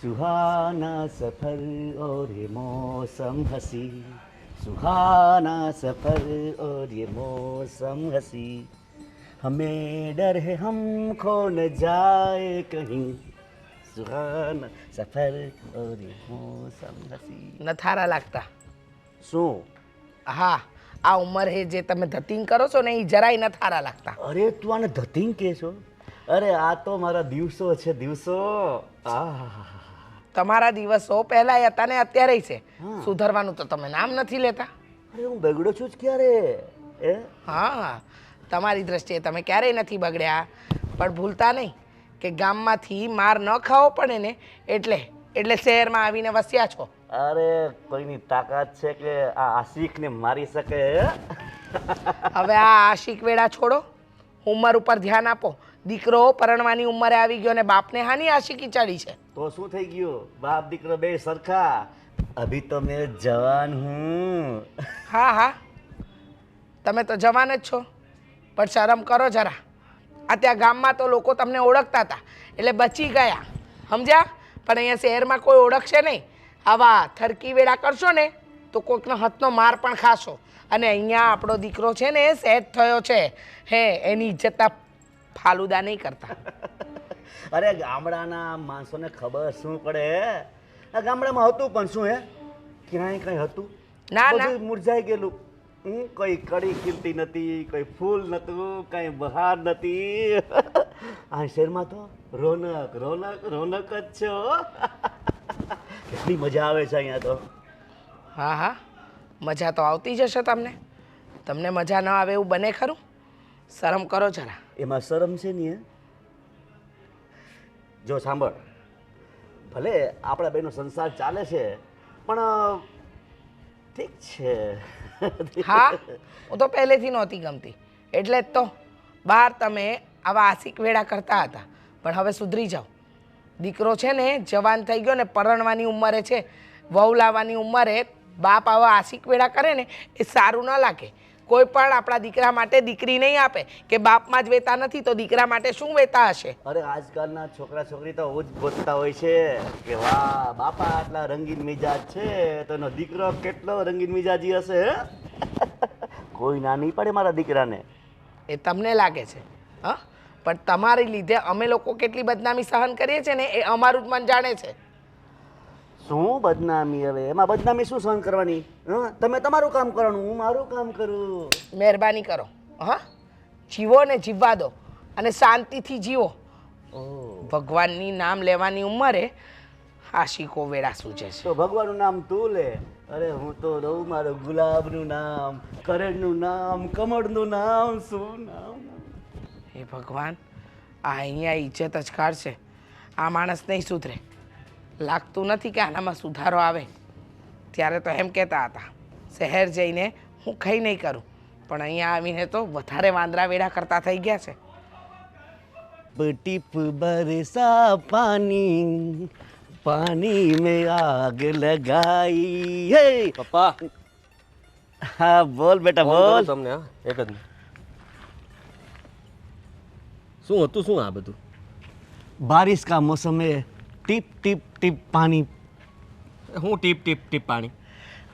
सुहाना सफर और ये मौसम हंसी, सुहाना सफर और ये मौसम हंसी, हमें डर है हम खो न जाए कहीं, सुहाना सफर और ये मौसम हंसी. નથારા લાગતા. શું? હા, આ ઉંમરે જે તમે ધતિંગ કરો છો ને એ જરાય નથારા લાગતા. અરે તું આને ધતિંગ કે છો? અરે આ તો મારા દિવસો છે, દિવસો. આહ, તમારા દિવસો પહેલાંય હતા ને અત્યારેય છે. સુધરવાનું તો તમે નામ નથી લેતા. અરે હું બગડો છું જ ક્યારે? એ હા, તમારી દ્રષ્ટિએ તમે ક્યારેય નથી બગડ્યા. પણ ભૂલતા નહીં કે ગામમાંથી માર ન ખાવો પડે ને એટલે શહેરમાં આવીને વસ્યા છો. અરે કોઈની તાકાત છે કે આ આશિકને મારી શકે? હવે આ આશિક વેળા છોડો, ઉંમર ઉપર ધ્યાન આપો. દીકરો પરણવાની ઉંમરે આવી ગયો ને બાપને હાની આશિકી ચડી છે? તો શું થઈ ગયું? બાપ દીકરો બે સરખા. અભી તો મેં જવાન હું. હા, તમે તો જવાન જ છો, પણ શરમ કરો જરા. આ ત્યાં ગામમાં તો લોકો તમને ઓળખતા હતા એટલે બચી ગયા, સમજ્યા? પણ અહીંયા શહેરમાં કોઈ ઓળખશે નહીં. આવા થરકી વેળા કરશો ને તો કોઈકનો હાથનો માર પણ ખાશો. અને અહીંયા આપણો દીકરો છે ને સેટ થયો છે, એની ઇજ્જતના ફાલુદા નહીં કરતા. અરે ગામડાના માણસોને ખબર શું પડે? આ ગામડામાં હતું પણ શું ક્યાંય કઈ હતું? ના, બધું મુરઝાઈ ગયેલું. કોઈ કડી ખીલતી નથી, કોઈ ફૂલ નતું, કઈ બહાર નથી. આ શહેરમાં તો રોનક રોનક રોનક જ છે. કેટલી મજા આવે છે અહીંયા તો. હા, મજા તો આવતી જ હશે તમને. તમને મજા ન આવે એવું બને ખરું? શરમ કરો જરા. એમાં શરમ છે ને? જો સાંભળ, ભલે આપણા બેનો સંસાર ચાલે છે પણ ઠીક છે. હા, હું તો પહેલેથી નહોતી ગમતી એટલે જ તો બહાર તમે આવા આશિક વેળા કરતા હતા. પણ હવે સુધરી જાઓ. દીકરો છે ને જવાન થઈ ગયો ને પરણવાની ઉંમરે છે, વહુ લાવવાની ઉંમરે બાપ આવા આશિક વેળા કરે ને એ સારું ન લાગે. કોઈ પણ આપણા દીકરા માટે દીકરી નહીં આપે કે બાપમાં જ વેતા નથી તો દીકરા માટે શું વેતા હશે? અરે આજકાલના છોકરા છોકરી તો જ ગોતતા હોય છે કે વાહ બાપા આટલા રંગીન મિજાજ છે તો એનો દીકરો કેટલો રંગીન મિજાજી હશે. કોઈ ના નહીં પડે મારા દીકરાને. એ તમને લાગે છે? હા, પણ તમારી લીધે અમે લોકો કેટલી બદનામી સહન કરીએ છીએ ને એ અમારું જ મન જાણે છે. શું બદનામી? હવે એમાં બદનામી શું સહન કરવાની? તમે તમારું કામ કરવાનું, હું મારું કામ કરું. મહેરબાની કરો. હા, જીવો ને જીવવા દો અને શાંતિથી જીવો. ભગવાનની નામ લેવાની ઉંમરે આશિકો વેળા સૂજે છે. તો ભગવાનનું નામ તું લે. અરે હું તો રહું મારું ગુલાબનું નામ, કરેણનું નામ, કમળનું નામ. શું નામ? હે ભગવાન, આ અહીંયા ઇજ્જત જ કાઢશે. આ માણસ નહીં સુધરે. લાગતું નથી કે આનામાં સુધારો આવે. ત્યારે તો એમ કહેતા હતા શહેર જઈને હું કંઈ નહીં કરું, પણ અહીંયા આવીને તો વધારે વાંદરા વેડા કરતા થઈ ગયા છે. ટીપ બરસા પાણી, પાણી મેં આગ લગાઈ. હે પપ્પા. હા બોલ બેટા બોલ. તમને એક જ શું હતું? શું આ બધું? બારિશ કા મોસમ હે, ટીપ ટીપ ટીપ પાણી. હું ટીપ ટીપ ટીપ પાણી?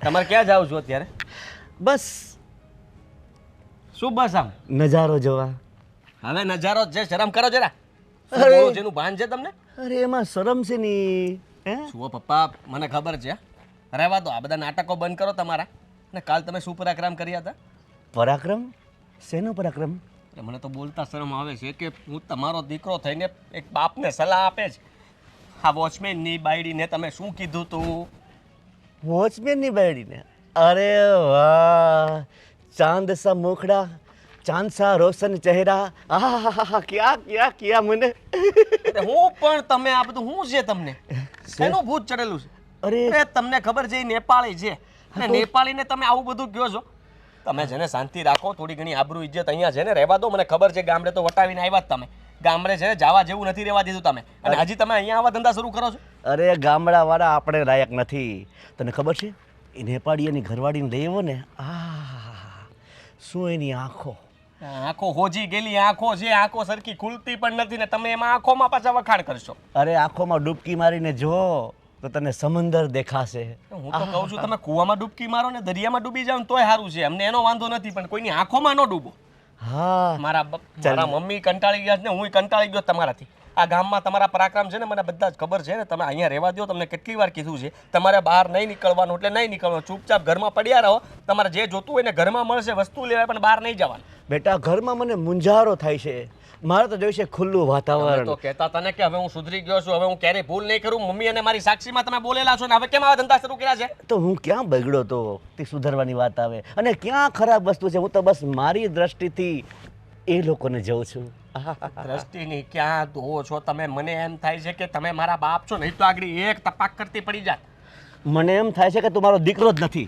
તમારે ક્યાં જાવ છો અત્યારે? બસ શું બસ આમ નજારો જોવા. હવે નજારો જ છે, શરમ કરો જરા. અરે. જેનું ભાન છે તમને? અરે એમાં શરમ છે ની. જુઓ પપ્પા, મને ખબર છે. રહેવા દો, આ બધા નાટકો બંધ કરો તમારા. ને કાલ તમે શું પરાક્રમ કર્યા હતા? પરાક્રમ? શેનો પરાક્રમ? મને તો બોલતા શરમ આવે છે કે હું તમારો દીકરો થઈને એક બાપને સલાહ આપે છે. આ વોચમેનની બાયડીને તમે શું કીધું તું? વોચમેનની બાયડીને? અરે વાહ, ચાંદ સા મુખડા, ચાંદ સા રોશન ચહેરા. આહા, ક્યાં ક્યાં ક્યાં મને. હું પણ તમે આ બધું શું છે તમને? શેનું ભૂત ચડેલું છે? અરે તમને ખબર છે નેપાળી છે અને નેપાળીને તમે આવું બધું કહો છો? તમે જેને શાંતિ રાખો, થોડી ઘણી આબરૂ ઇજ્જત અહીંયા છે ને રહેવા દો. મને ખબર છે ગામડે તો વટાવીને આવ્યા જ તમે. ગામડે છે જવા જેવું નથી રહેવા દીધું તમે, અને હજી તમે અહીંયા આવા ધંધા શરૂ કરો છો. અરે ગામડાવાળા આપણે લાયક નથી. તને ખબર છે એ નેપાળી એની ઘરવાળીને લઈ આવ્યો ને, શું એની આંખો, આંખો હોજી ગયેલી આંખો છે, આંખો સરખી ખુલતી પણ નથી ને તમે એમાં આંખોમાં પાછા વખાણ કરશો. અરે આંખોમાં ડૂબકી મારીને જો તો તને સમંદર દેખાશે. હું તો કહું છું તમે કૂવામાં ડૂબકી મારો ને દરિયામાં ડૂબી જાવ ને તોય સારું છે, અમને એનો વાંધો નથી, પણ કોઈની આંખોમાં ન ડૂબો. હા મારા મમ્મી કંટાળી ગયા છે ને હું કંટાળી ગયો તમારાથી. આ ગામમાં તમારા પરાક્રમ છે ને મને બધા જ ખબર છે ને, તમે અહીંયા રહેવા દો. તમને કેટલી વાર કીધું છે તમારે બહાર નહીં નીકળવાનું એટલે નહીં નીકળવાનું, ચૂપચાપ ઘરમાં પડ્યા રહો. તમારે જે જોતું હોય ને ઘરમાં મળશે, વસ્તુ લેવાય, પણ બહાર નહીં જવાનું. બેટા ઘરમાં મને મૂંઝારો થાય છે, મારે તો જોઈશે ખુલ્લું તમે વાતાવરણ. તો કહેતા તને કે હવે હું સુધરી ગયો છું, હવે હું ક્યારેય ભૂલ નહીં કરું. મમ્મી અને મારી સાક્ષીમાં તમે બોલેલા છો ને હવે કેમ આવા ધંધા શરૂ કર્યા છે? તો હું ક્યાં બગડ્યો તો તે સુધારવાની વાત આવે, અને ક્યાં ખરાબ વસ્તુ છે? હું તો બસ મારી દ્રષ્ટિથી એ લોકોને જોઉં છું. દ્રષ્ટિની ક્યાં ધોવો છો તમે? મને એમ થાય છે કે તમે મારા બાપ છો, નહીં તો આગળ એક તપાક કરતી પડી જાત. મને એમ થાય છે કે તું મારો દીકરો જ નથી.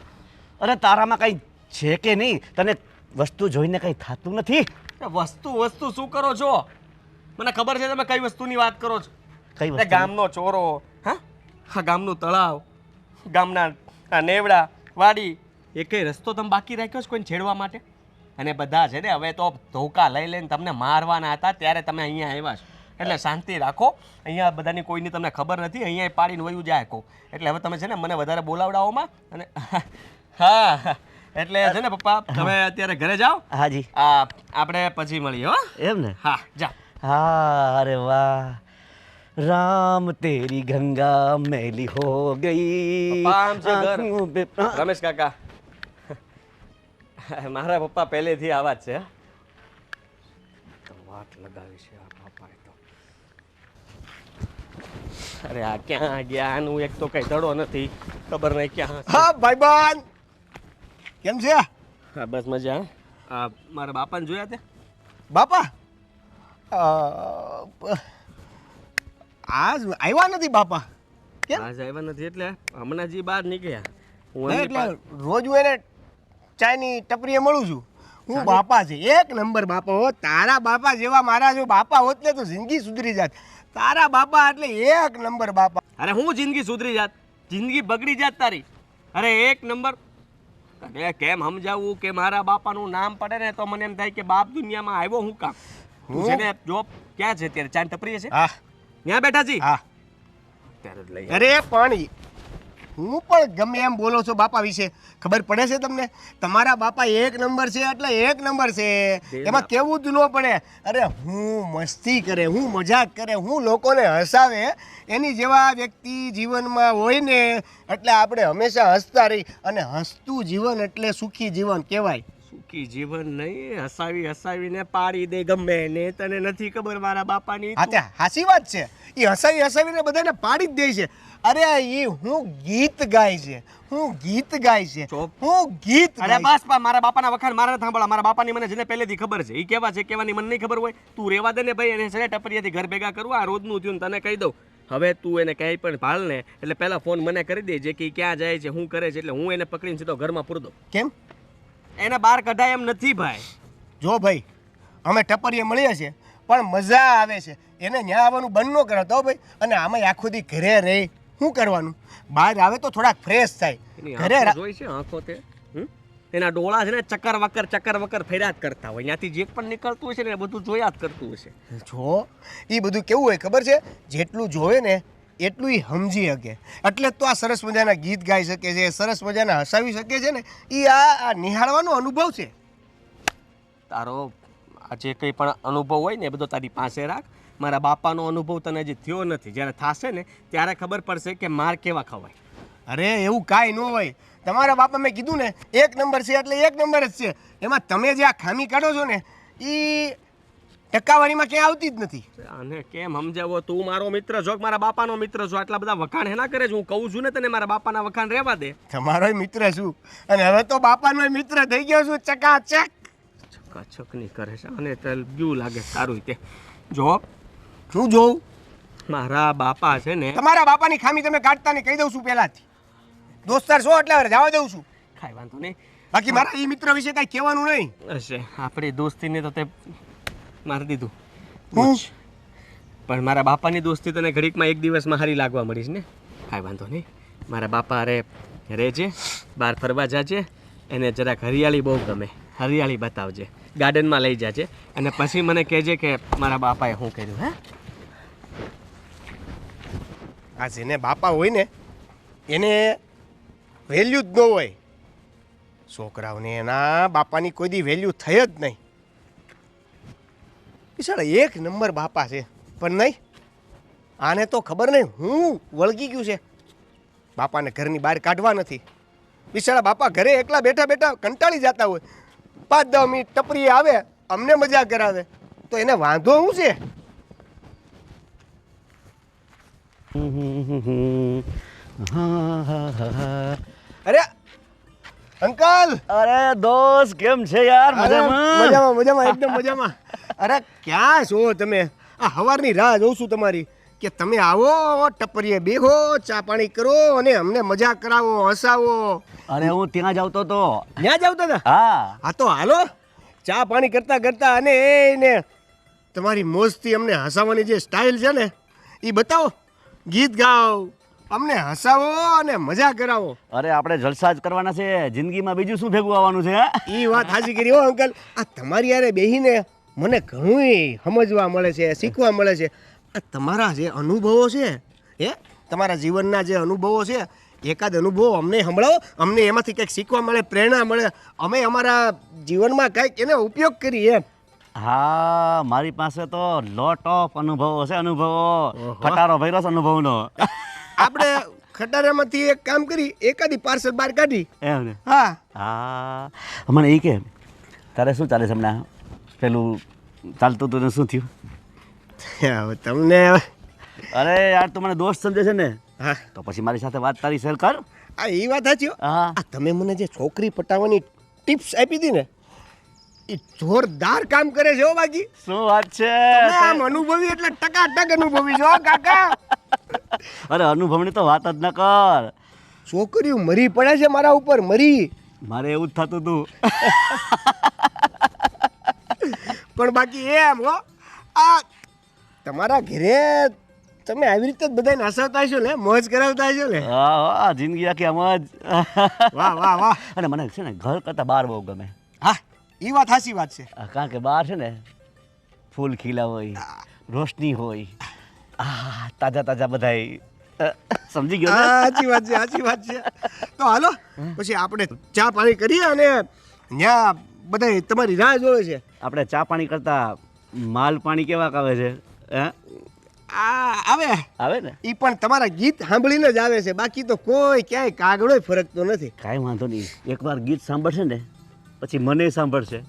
અરે તારામાં કંઈ છે કે નહીં? તને વસ્તુ જોઈને કંઈ થતું નથી? વસ્તુ શું કરો છો? મને ખબર છે તમે કઈ વસ્તુની વાત કરો છો. કઈ એ વસ્તુ? ગામનો ચોરો, હા ગામનું તળાવ, ગામના આ નેવડા, વાડી, એકેય રસ્તો તમે બાકી રાખ્યો છે કોઈને છેડવા માટે? અને બધા છે ને હવે તો ધોકા લઈ લઈને તમને મારવાના હતા ત્યારે તમે અહીંયા આવ્યા છો. એટલે શાંતિ રાખો, અહીંયા બધાની કોઈની તમને ખબર નથી, અહીંયા પાડીને વયું જાય કહું. એટલે હવે તમે છે ને મને વધારે બોલાવડાવોમાં. અને હા એટલે છે ને પપ્પા તમે અત્યારે ઘરે જાઓ. હાજી. આપણે પછી મળીએ હો. એમ ને? હા જા. हाँ अरे वाह राम तेरी गंगा मैली हो गई. पप्पा आम से घर. आँखों पे- રમેશ કાકા મારા પપ્પા પહેલેથી આવા જ છે. વાત લગાવી છે આ પપ્પાએ તો. અરે આ ક્યાં ગયા? આનું એક તો કઈ દડો નથી, ખબર નહીં ક્યાં. હા ભાઈબાન, કેમ છે? હા બસ મજા. આ મારા બાપાને જોયા તે? બાપા આજ આવ્યા નથી બાપા. કેમ? આજ આવ્યા નથી એટલે હમણાં જે બહાર નીકળ્યા. હું નહીં, એમની એટલે રોજ હું એને ચાયની ટપરીએ મળું છું. હું બાપા છે, એક નંબર બાપા હો. તારા બાપા જેવા મારા જો બાપા હોત ને તો જિંદગી સુધરી જાત. તારા બાપા એટલે એક નંબર બાપા. અરે હું જિંદગી સુધરી જાત? જિંદગી બગડી જાત તારી. અરે એક નંબર. તને કેમ સમજાવવું કે મારા બાપાનું નામ પડે ને તો મને એમ થાય કે બાપ દુનિયામાં આવ્યો હું કામ. તું છે ને જોબ ક્યાં છે અત્યારે? ચાંદ ટપરીએ છે? હા ત્યાં બેઠા છી? હા. ત્યારે જ લઈ અરે પણ હું પણ ગમે એમ બોલો છો બાપા વિશે, ખબર પડે છે તમને? તમારા બાપા એક નંબર છે એટલે એક નંબર છે, એમાં કેવું જ ન પડે. અરે હું મસ્તી કરે, હું મજાક કરે, હું લોકોને હસાવે, એની જેવા વ્યક્તિ જીવનમાં હોય ને એટલે આપણે હંમેશા હસતા રહી. અને હસતું જીવન એટલે સુખી જીવન કહેવાય. સુખી જીવન નહીં, હસાવી હસાવીને પાડી દે ગમે ને. તને નથી ખબર મારા બાપાની? હા ત્યાં હાસી વાત છે, એ હસાવી હસાવીને બધાને પાડી જ દે છે. અરે એ હું ગીત ગાય છે, હું ગીત ગાય છે, ચોપ. હું ગીત અરે ગાય છે. બસ મારા બાપાના વખાણ મારે સાંભળા. મારા બાપાની મને જેને પહેલેથી ખબર છે. એ કેવા છે કેવાની મને નહીં ખબર હોય. તું રેવા દે ને ભાઈ, એને છે ટપરીયાથી ઘર ભેગા કરવું. આ રોજનું થયું ને તને કહી દઉં. હવે તું એને ક્યાંય પણ ભાળ ને એટલે પહેલા ફોન મને કરી દેજે કે ક્યાં જાય છે, શું કરે છે, એટલે હું એને પકડીને સીધો ઘરમાં પૂર દઉં. કેમ? એને બહાર કઢાય એમ નથી ભાઈ. જો ભાઈ, અમે ટપરીએ મળીએ છીએ પણ મજા આવે છે. એને ન્યા આવવાનું બંધ ન કરાતો ભાઈ. અને આમાં આખો દી ઘરે રહી શું કરવાનું? બહાર આવે તો થોડાક ફ્રેશ થાય. એની ઘરે આંખો જોઈ છે આંખો તે? એના ડોળા છે ને ચક્કર વક્કર ફેર્યા જ કરતા હોય. ત્યાંથી જે પણ નીકળતું હોય છે ને એ બધું જોયા જ કરતું હશે. જો એ બધું કેવું હોય ખબર છે? જેટલું જોવે ને એટલું એ સમજી શકે. એટલે જ તો આ સરસ મજાના ગીત ગાઈ શકે છે, સરસ મજાના હસાવી શકે છે ને. એ આ નિહાળવાનો અનુભવ છે. તારો આ જે કંઈ પણ અનુભવ હોય ને એ બધો તારી પાસે રાખ. મારા બાપાનો અનુભવ તને હજી થયો નથી. જ્યારે થશે ને ત્યારે ખબર પડશે કે માર કેવા ખવાય. અરે એવું કાંઈ ન હોય. તમારા બાપા મેં કીધું ને એક નંબર છે એટલે એક નંબર જ છે. એમાં તમે જે આ ખામી કાઢો છો ને એ ટકાવારીમાં ક્યાંય આવતી જ નથી. આને કેમ સમજાવો? તું મારો મિત્ર છો કે મારા બાપાનો મિત્ર છો? આટલા બધા વખાણ હેના કરે છે? હું કહું છું ને તને મારા બાપાના વખાણ રહેવા દે. તમારોય મિત્ર છું અને હવે તો બાપાનોય મિત્ર થઈ ગયો છું. ચકાચક. ચકાચક નહીં કરે છે અને ગયું લાગે સારું તે. જો શું જોઉં? મારા બાપા છે ને તમારા બાપાની ખામી તમે કાઢતા ને કહી દઉં છું પહેલાથી. દોસ્તાર છો એટલે હવે જવા દઉં છું. ખાઈ વાંધો નહીં. બાકી મારા એ મિત્ર વિશે કાંઈ કહેવાનું નહીં. હશે આપણી દોસ્તીને તો તે મારી દીધું. હું? પણ મારા બાપાની દોસ્તી તને ઘડીકમાં એક દિવસમાં હારી લાગવા મળીશ ને. કાંઈ વાંધો નહીં. મારા બાપા અરે રહેજે, બહાર ફરવા જાજે. એને જરાક હરિયાળી બહુ ગમે. હરિયાળી બતાવજે, ગાર્ડનમાં લઈ જાજે અને પછી મને કહેજે કે મારા બાપાએ શું કર્યું. હે આ જેને બાપા હોય ને એને વેલ્યુ જ ન હોય. છોકરાઓને એના બાપાની કોઈ દી વેલ્યુ થઈ જ નહીં. બિચારા એક નંબર બાપા છે, પણ નહીં, આને તો ખબર નહીં હું વળગી ગયું છે. બાપાને ઘરની બહાર કાઢવા નથી. બિચારા બાપા ઘરે એકલા બેઠા બેઠા કંટાળી જતા હોય, 5-10 મિનિટ ટપરી આવે, અમને મજા કરાવે, તો એને વાંધો શું છે? અરે અંકલ! અરે દોસ્ત કેમ છે યાર? મજામાં? મજામાં મજામાં, એકદમ મજામાં. અરે ક્યાં છો તમે? આ સવારની રાહ જોઉં છું તમારી, કે તમે આવો, ટપરીએ બેહો, ચા પાણી કરો અને અમને મજા કરાવો, હસાવો. અરે હું ત્યાં જ આવતો તો. ત્યાં જ આવતા હતા? હા. હા તો હાલો, ચા પાણી કરતા કરતા અને એને તમારી મોજથી અમને હસાવવાની જે સ્ટાઇલ છે ને એ બતાવો. ગીત ગાઓ, અમને હસાવો અને મજા કરાવો. અરે આપણે જલસા જ કરવાના છે, જિંદગીમાં બીજું શું ભેગું આવવાનું છે? એ વાત હાજી કરી હો અંકલ. આ તમારી યારે બેહીને મને ઘણું સમજવા મળે છે, શીખવા મળે છે. આ તમારા જે અનુભવો છે, તમારા જીવનના જે અનુભવો છે, એકાદ અનુભવ અમને સંભળાવો. અમને એમાંથી કંઈક શીખવા મળે, પ્રેરણા મળે, અમે અમારા જીવનમાં કંઈક એને ઉપયોગ કરીએ એમ. હા, મારી પાસે તો લોટ ઓફ અનુભવો છે, અનુભવો. ખટારો ભર્યો છે અનુભવનો. આપણે ખટારામાંથી એક કામ કરી, એકાદી પાર્સલ બહાર કાઢી. એમ ને? હા હા, મને એ કે તારે શું ચાલે છે હમણાં? પેલું ચાલતું હતું ને શું થયું? હવે તમને અરે યાર, તું મને દોસ્ત સમજે છે ને, હા તો પછી મારી સાથે વાત તારી શેર કર. આ એ વાત સાચી હો. હા. આ તમે મને જે છોકરી પટાવવાની ટિપ્સ આપી હતી ને, એ જોરદાર કામ કરે છે હો. બાકી શું વાત છે? તમે આમ અનુભવી એટલે ટકાટક અનુભવી છો હો કાકા. અરે અનુભવની તો વાત જ ન કર. છોકરીઓ મરી પડે છે મારા ઉપર, મરી. મારે એવું જ થતું હતું. પણ બાકી એમ હો, આ તમારા ઘરે તમે આવી રીતે જ બધાને હસાવતા હશો ને, મોજ કરાવતા હશો ને. હા હા, જિંદગી આખી આમ જ. વાહ વાહ વાહ. અને મને છે ને ઘર કરતાં બહાર બહુ ગમે. હા એ વાત સાચી વાત છે. કારણ કે બહાર છે ને ફૂલ ખીલા હોય, રોશની હોય, તાજા તાજા બધાય. સમજી ગયો ને? સાચી વાત છે, સાચી વાત છે. તો હાલો પછી આપણે ચા પાણી કરીએ અને ત્યાં બધા તમારી રાહ જોવે છે. આપણે ચા પાણી કરતા માલ પાણી કેવા આવે છે? હે? આ આવે આવે ને? એ પણ તમારા ગીત સાંભળીને જ આવે છે, બાકી તો કોઈ ક્યાંય કાગળોય ફરકતો નથી. કાંઈ વાંધો નહીં, એકવાર ગીત સાંભળશે ને પછી મને સાંભળશે.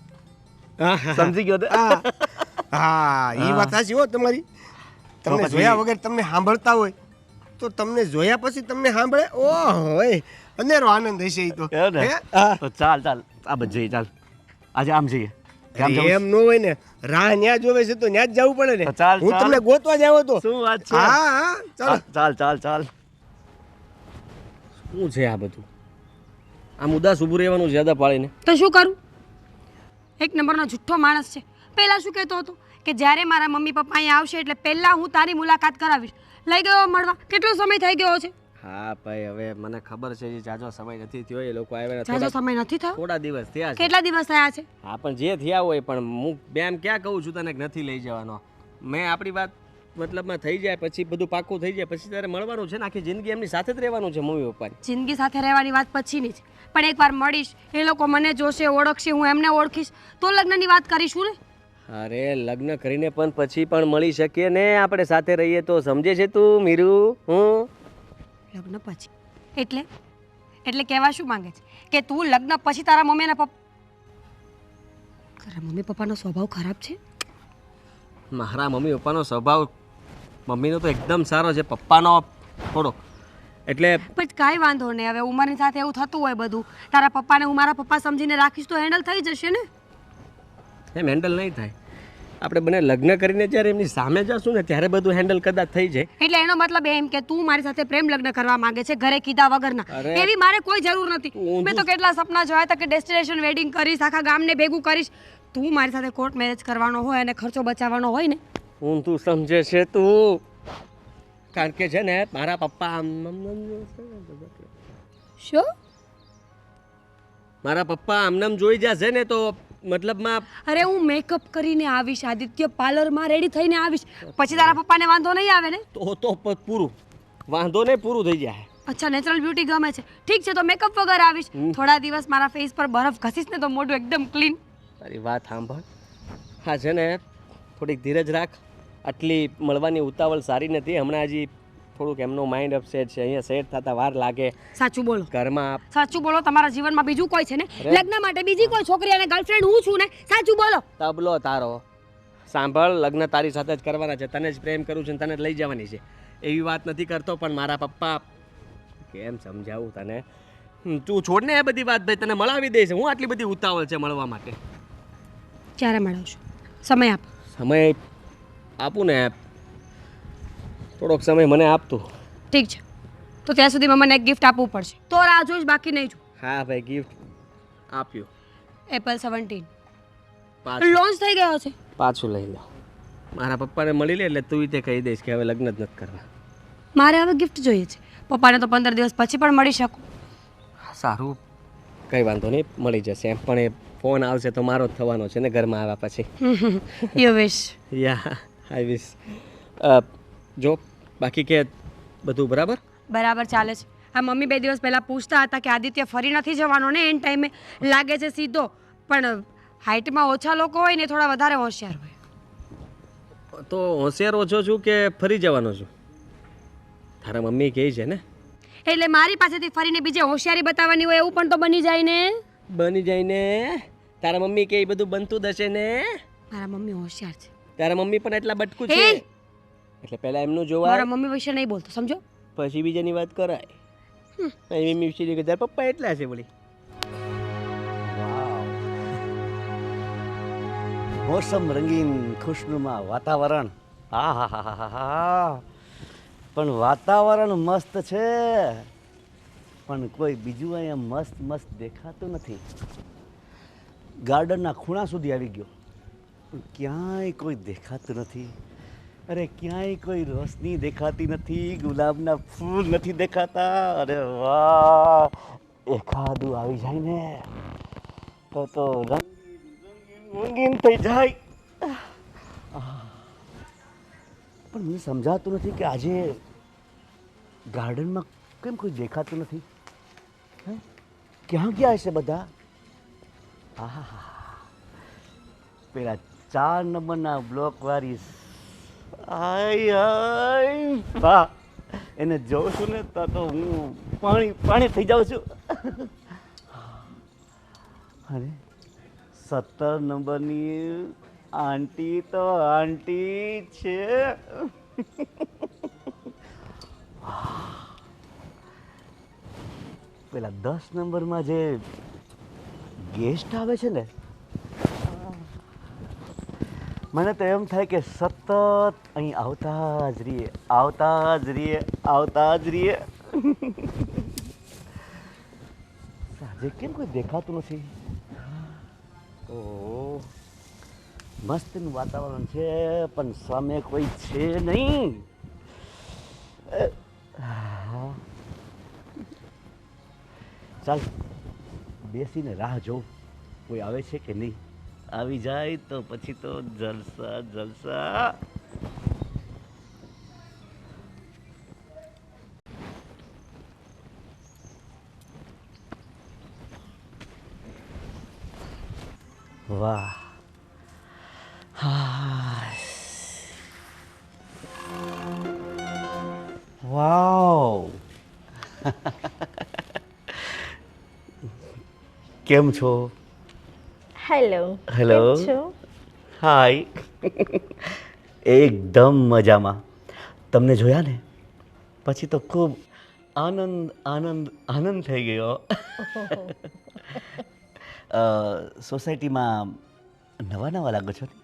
હા સમજી ગયો ને? હા એ વાત સાચી હો તમારી. તમને પછી- જોયા વગર તમને સાંભળતા હોય તો તમને જોયા પછી તમને સાંભળે, ઓહો અનેરો આનંદ હશે એ તો. એવું ને? હે? હા. તો ચાલ ચાલ આ બાજુ જઈએ, ચાલ આજે આમ જઈએ. કે આમ અરે જવું? એમ ન હોય ને, રાહ ન્યા જોવે છે તો ન્યા જ જવું પડે ને. તો ચાલ, હું ચાલ. તમને ગોતવા જ આવ્યો તો. શું વાત છે? હા હા ચાલો. ચાલ ચાલ ચાલ. શું છે આ બધું? આમ ઉદાસ ઊભું રહેવાનું જ્યાદા પાડીને. તો શું કરું? એક નંબરનો જુઠ્ઠો માણસ છે. પહેલાં શું કહેતો હતો કે જ્યારે મારા મમ્મી પપ્પા અહીંયા આવશે એટલે પહેલાં હું તારી મુલાકાત કરાવીશ. લઈ ગયો મળવા. કેટલો સમય થઈ ગયો છે? હા ભાઈ, હવે મને ખબર છે જે જાજો સમય નથી થયો, એ લોકો આવ્યા જાજો સમય નથી થયો? થોડા દિવસ થયા છે. કેટલા દિવસ થયા છે? હા પણ જે થયા હોય, પણ હું બેમ ક્યાં કહું છું તને કે નથી લઈ જવાનો. મેં આપણી વાત મતલબમાં થઈ જાય પછી બધું પાકું થઈ જાય પછી તારે મળવાનું છે ને, આખી જિંદગી એમની સાથે જ રહેવાનું છે મમ્મી પપ્પાની. જિંદગી સાથે રહેવાની વાત પછીની છે, પણ એકવાર મળીશ, એ લોકો મને જોશે, ઓળખશે, હું એમને ઓળખીશ, તો લગ્નની વાત કરીશું ને. અરે લગ્ન કરીને પણ પછી પણ મળી શકીએ ને, આપણે સાથે રહીએ તો. સમજે છે તું મીરુ? હું લગ્ન પછી એટલે કહેવા શું માંગે છે કે તું લગ્ન પછી તારા મમ્મી અને મમ્મી પપ્પાનો સ્વભાવ ખરાબ છે? મારા મમ્મી પપ્પાનો સ્વભાવ, મમ્મીનો તો એકદમ સારો છે, પપ્પાનો થોડોક. એટલે પણ કાંઈ વાંધો નહીં, હવે ઉંમરની સાથે એવું થતું હોય બધું. તારા પપ્પાને હું મારા પપ્પા સમજીને રાખીશ તો હેન્ડલ થઈ જશે ને. એમ હેન્ડલ નહીં થાય. આપણે બંને લગ્ન કરીને જ્યારે એમની સામે જશું ને ત્યારે બધું હેન્ડલ કદાચ થઈ જાય. એટલે એનો મતલબ એમ કે તું મારી સાથે પ્રેમ લગ્ન કરવા માંગે છે, ઘરે કીધા વગરના. અરે. એવી મારે કોઈ જરૂર નથી. ઊંધું. મેં તો કેટલા સપના જોયા હતા કે ડેસ્ટિનેશન વેડિંગ કરીશ, આખા ગામને ભેગું કરીશ. તું મારી સાથે કોર્ટ મેરેજ કરવાનો હોય અને ખર્ચો બચાવવાનો હોય ને. હું તું સમજે છે તું? કારણ કે છે ને મારા પપ્પા શું? મારા પપ્પા આમનામ જોઈ જશે ને તો મતલબમાં અરે હું મેકઅપ કરીને આવીશ આદિત્ય, પાર્લરમાં રેડી થઈને આવીશ, પછી તારા પપ્પાને વાંધો નહીં આવે ને? તો પૂરું વાંધો નહીં, પૂરું થઈ જાય. અચ્છા, નેચરલ બ્યુટી ગમે છે, ઠીક છે તો મેકઅપ વગર આવીશ. થોડા દિવસ મારા ફેસ પર બરફ ઘસીશ ને તો મોઢું એકદમ ક્લીન. તારી વાત સાંભળ, હા છે ને થોડીક ધીરજ રાખ. આટલી મળવાની ઉતાવળ સારી નથી. હમણાં હજી થોડુંક એમનો માઇન્ડ અપસેટ છે, અહીંયા સેટ થતા વાર લાગે. સાચું બોલો, ઘરમાં સાચું બોલો. તમારા જીવનમાં બીજું કોઈ છે ને? લગ્ન માટે બીજી કોઈ છોકરી અને ગર્લફ્રેન્ડ હું છું ને? સાચું બોલો. તબલો તારો સાંભળ, લગ્ન તારી સાથે જ કરવાના છે, તને જ પ્રેમ કરું છું, તને જ લઈ જવાની છે, એવી વાત નથી કરતો. પણ મારા પપ્પા, કેમ સમજાવું તને? તું છોડ ને એ બધી વાત, ભાઈ તને મળાવી દઈશ. હું આટલી બધી ઉતાવળ છે મળવા માટે? ક્યારે મળાવશો? સમય આપો. સમય આપું ને, થોડોક સમય મને આપતું. ઠીક છે, તો ત્યાં સુધીમાં મને એક ગિફ્ટ આપવું પડશે. તો રાહ જોઈશ, બાકી નહીં જો. હા ભાઈ, ગિફ્ટ આપ્યું. એપલ 17 પાછું લોન્ચ થઈ ગયો છે. પાછું લઈ લો. મારા પપ્પાને મળી લે એટલે તું તે કહી દઈશ કે હવે લગ્ન જ નથી કરવા. મારે હવે ગિફ્ટ જોઈએ છે. પપ્પાને તો 15 દિવસ પછી પણ મળી શકું. સારું, કંઈ વાંધો નહીં, મળી જશે. એમ પણ એ ફોન આવશે તો મારો જ થવાનો છે ને ઘરમાં આવ્યા પછી. You wish. Yeah I wish. જો બાકી કે બધું બરાબર? બરાબર ચાલે છે. આ મમ્મી 2 દિવસ પહેલા પૂછતા હતા કે આદિત્ય ફરી નથી જવાનો ને? એન ટાઈમે લાગે છે સીધો, પણ હાઇટમાં ઓછા લોકો હોય ને થોડા વધારે હોશિયાર હોય. તો હોશિયાર ઓછો છું કે ફરી જવાનો છું? તારા મમ્મી કહે છે ને, એટલે મારી પાસેથી ફરીને બીજે હોશિયારી બતાવવાની હોય એવું પણ તો બની જાય ને? બની જાય ને. તારા મમ્મી કે એ બધું બનતું દશે ને. મારા મમ્મી હોશિયાર છે. તારા મમ્મી પણ એટલા બટકું એ! છે એટલે પહેલા એમનું જોવા, મારા મમ્મી વિશે નહીં બોલતો, સમજો? પછી બીજાની વાત કરાય. એવી મિશ્રી કે તારા પપ્પા એટલા છે બોલી. મોસમ રંગીન, ખુશનુમા વાતાવરણ. હા હા હા હા હા. પણ વાતાવરણ મસ્ત છે, પણ કોઈ બીજું અહીંયા મસ્ત મસ્ત દેખાતું નથી. ગાર્ડનના ખૂણા સુધી આવી ગયો, પણ ક્યાંય કોઈ દેખાતું નથી. અરે ક્યાંય કોઈ રોશની દેખાતી નથી, ગુલાબના ફૂલ નથી દેખાતા. અરે વાહ, એકાદું આવી જાય ને તો રંગીન થઈ જાય. પણ મને સમજાતું નથી કે આજે ગાર્ડનમાં કેમ કોઈ દેખાતું નથી. હે, ક્યાં ગયા હશે બધા? આહા, પેલા 4 નંબરના બ્લોક વાળી, આય આય વાહ, એને જોઉં છું ને તો હું પાણી થઈ જાઉં છું. અરે 17 નંબરની આંટી તો આંટી છે. પેલા 10 નંબરમાં જે ગેસ્ટ આવે છે ને, મને તો એમ થાય કે સતત અહીં આવતા જ રહીએ, આવતા જ રહીએ, આવતા જ રહીએ. સાંજે કેમ કોઈ દેખાતું નથી? ઓહ, મસ્તનું વાતાવરણ છે, પણ સામે કોઈ છે નહીં. ચાલ બેસીને રાહ જોઉં, કોઈ આવે છે કે નહીં. આવી જાય તો પછી તો જલસા જલસા. વાહ, વાવ. કેમ છો? હેલો. હેલો. કેમ છો? હાય. એકદમ મજામાં. તમને જોયા ને પછી તો ખૂબ આનંદ આનંદ આનંદ થઈ ગયો. સોસાયટીમાં નવા લાગો છો ને?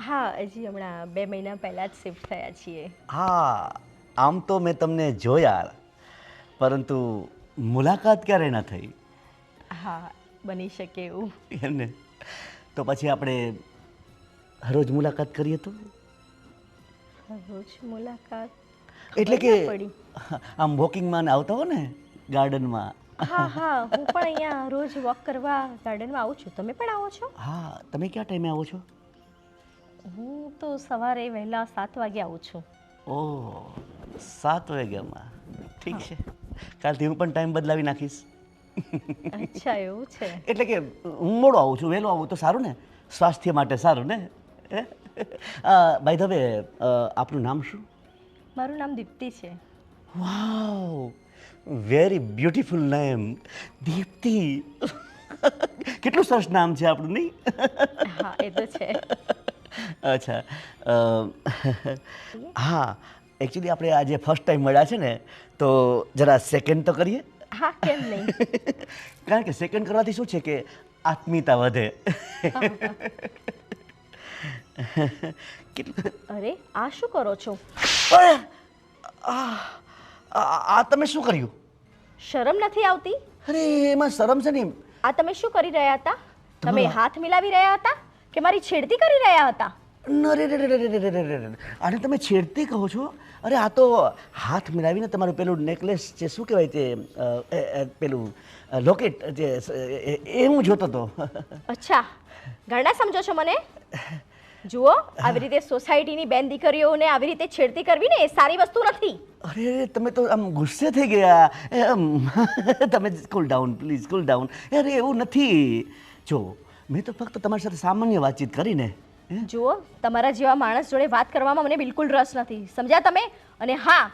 હા, હજી હમણાં 2 મહિના પહેલાં જ શિફ્ટ થયા છીએ. હા, આમ તો મેં તમને જોયા, પરંતુ મુલાકાત ક્યારે ન થઈ. હા, બની શકે એવું. એમને તો પછી આપણે રોજ મુલાકાત કરીએ તો? રોજ મુલાકાત એટલે કે ખબર ના પડી. આમ વોકિંગમાં ને આવતા હો ને ગાર્ડનમાં, હા હા હું પણ અહીંયા રોજ વોક કરવા ગાર્ડનમાં આવું છું. તમે પણ આવો છો? હા, તમે કયા ટાઈમે આવો છો? હું તો સવારે વહેલા 7 વાગે આવું છું. ઓહ, 7 વાગ્યામાં. ઠીક છે, કાલથી હું પણ ટાઈમ બદલાવી નાખીશ. અચ્છા એવું છે. એટલે કે હું મોડો આવું છું, વહેલો આવું તો સારું ને, સ્વાસ્થ્ય માટે સારું ને. બાય ધ વે, આપનું નામ શું? મારું નામ દીપ્તિ છે. વાવ, વેરી બ્યુટીફુલ નેમ, દીપ્તિ. કેટલું સરસ નામ છે આપણું, નહીં? હા એ તો છે. અચ્છા, હા, એકચ્યુઅલી આપણે આજે ફર્સ્ટ ટાઈમ મળ્યા છે ને, તો જરા સેકન્ડ તો કરીએ. હા કેમ નહીં. કારણ કે સેકન્ડ કરવાથી શું છે કે આત્મીયતા વધે. કેટલું અરે આ શું કરો છો? આ તમે શું કર્યું? શરમ નથી આવતી? અરે એમાં શરમ છે ને. આ તમે શું કરી રહ્યા હતા? તમે હાથ મિલાવી રહ્યા હતા કે મારી છેડતી કરી રહ્યા હતા? આને તમે છેડતી કહો છો? અરે આ તો હાથ મિલાવીને તમારું પેલું નેકલેસ છે, શું કહેવાય તે, પેલું લોકેટ જે, એ હું જોતો હતો. અચ્છા, ઘણા સમજો છો મને? જુઓ, આવી રીતે સોસાયટીની બેન દીકરીઓને આવી રીતે છેડતી કરવી ને એ સારી વસ્તુ નથી. અરે તમે તો આમ ગુસ્સે થઈ ગયા. તમે કુલ ડાઉન પ્લીઝ, કુલ ડાઉન. અરે એવું નથી. જો મેં તો ફક્ત તમારી સાથે સામાન્ય વાતચીત કરીને. જુઓ, તમારા જેવા માણસ જોડે વાત કરવામાં મને બિલકુલ રસ નથી, સમજ્યા તમે? અને હા,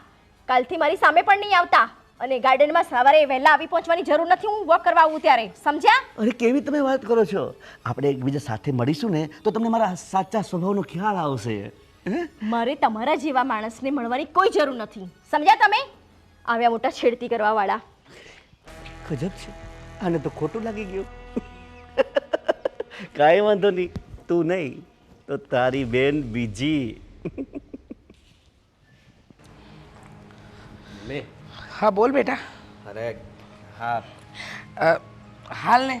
કાલથી મારી સામે પણ નહીં આવતા. અને ગાર્ડનમાં સવારે વહેલા આવી પહોંચવાની જરૂર નથી, હું વોક કરવા આવું ત્યારે, સમજ્યા? અરે કેવી તમે વાત કરો છો? આપણે એકબીજા સાથે મળીશું ને તો તમને મારા સાચા સ્વભાવનો ખ્યાલ આવશે. મારે તમારા જેવા માણસને મળવાની કોઈ જરૂર નથી, સમજ્યા તમે? આવ્યા મોટા છેડતી કરવા વાળા. ગજબ છે, આને તો ખોટું લાગી ગયું. કાંઈ વાંધો નહીં, તું નહીં તો તારી બેન બીજી. મેં હા બોલ બેટા. અરે હા, હાલ ને,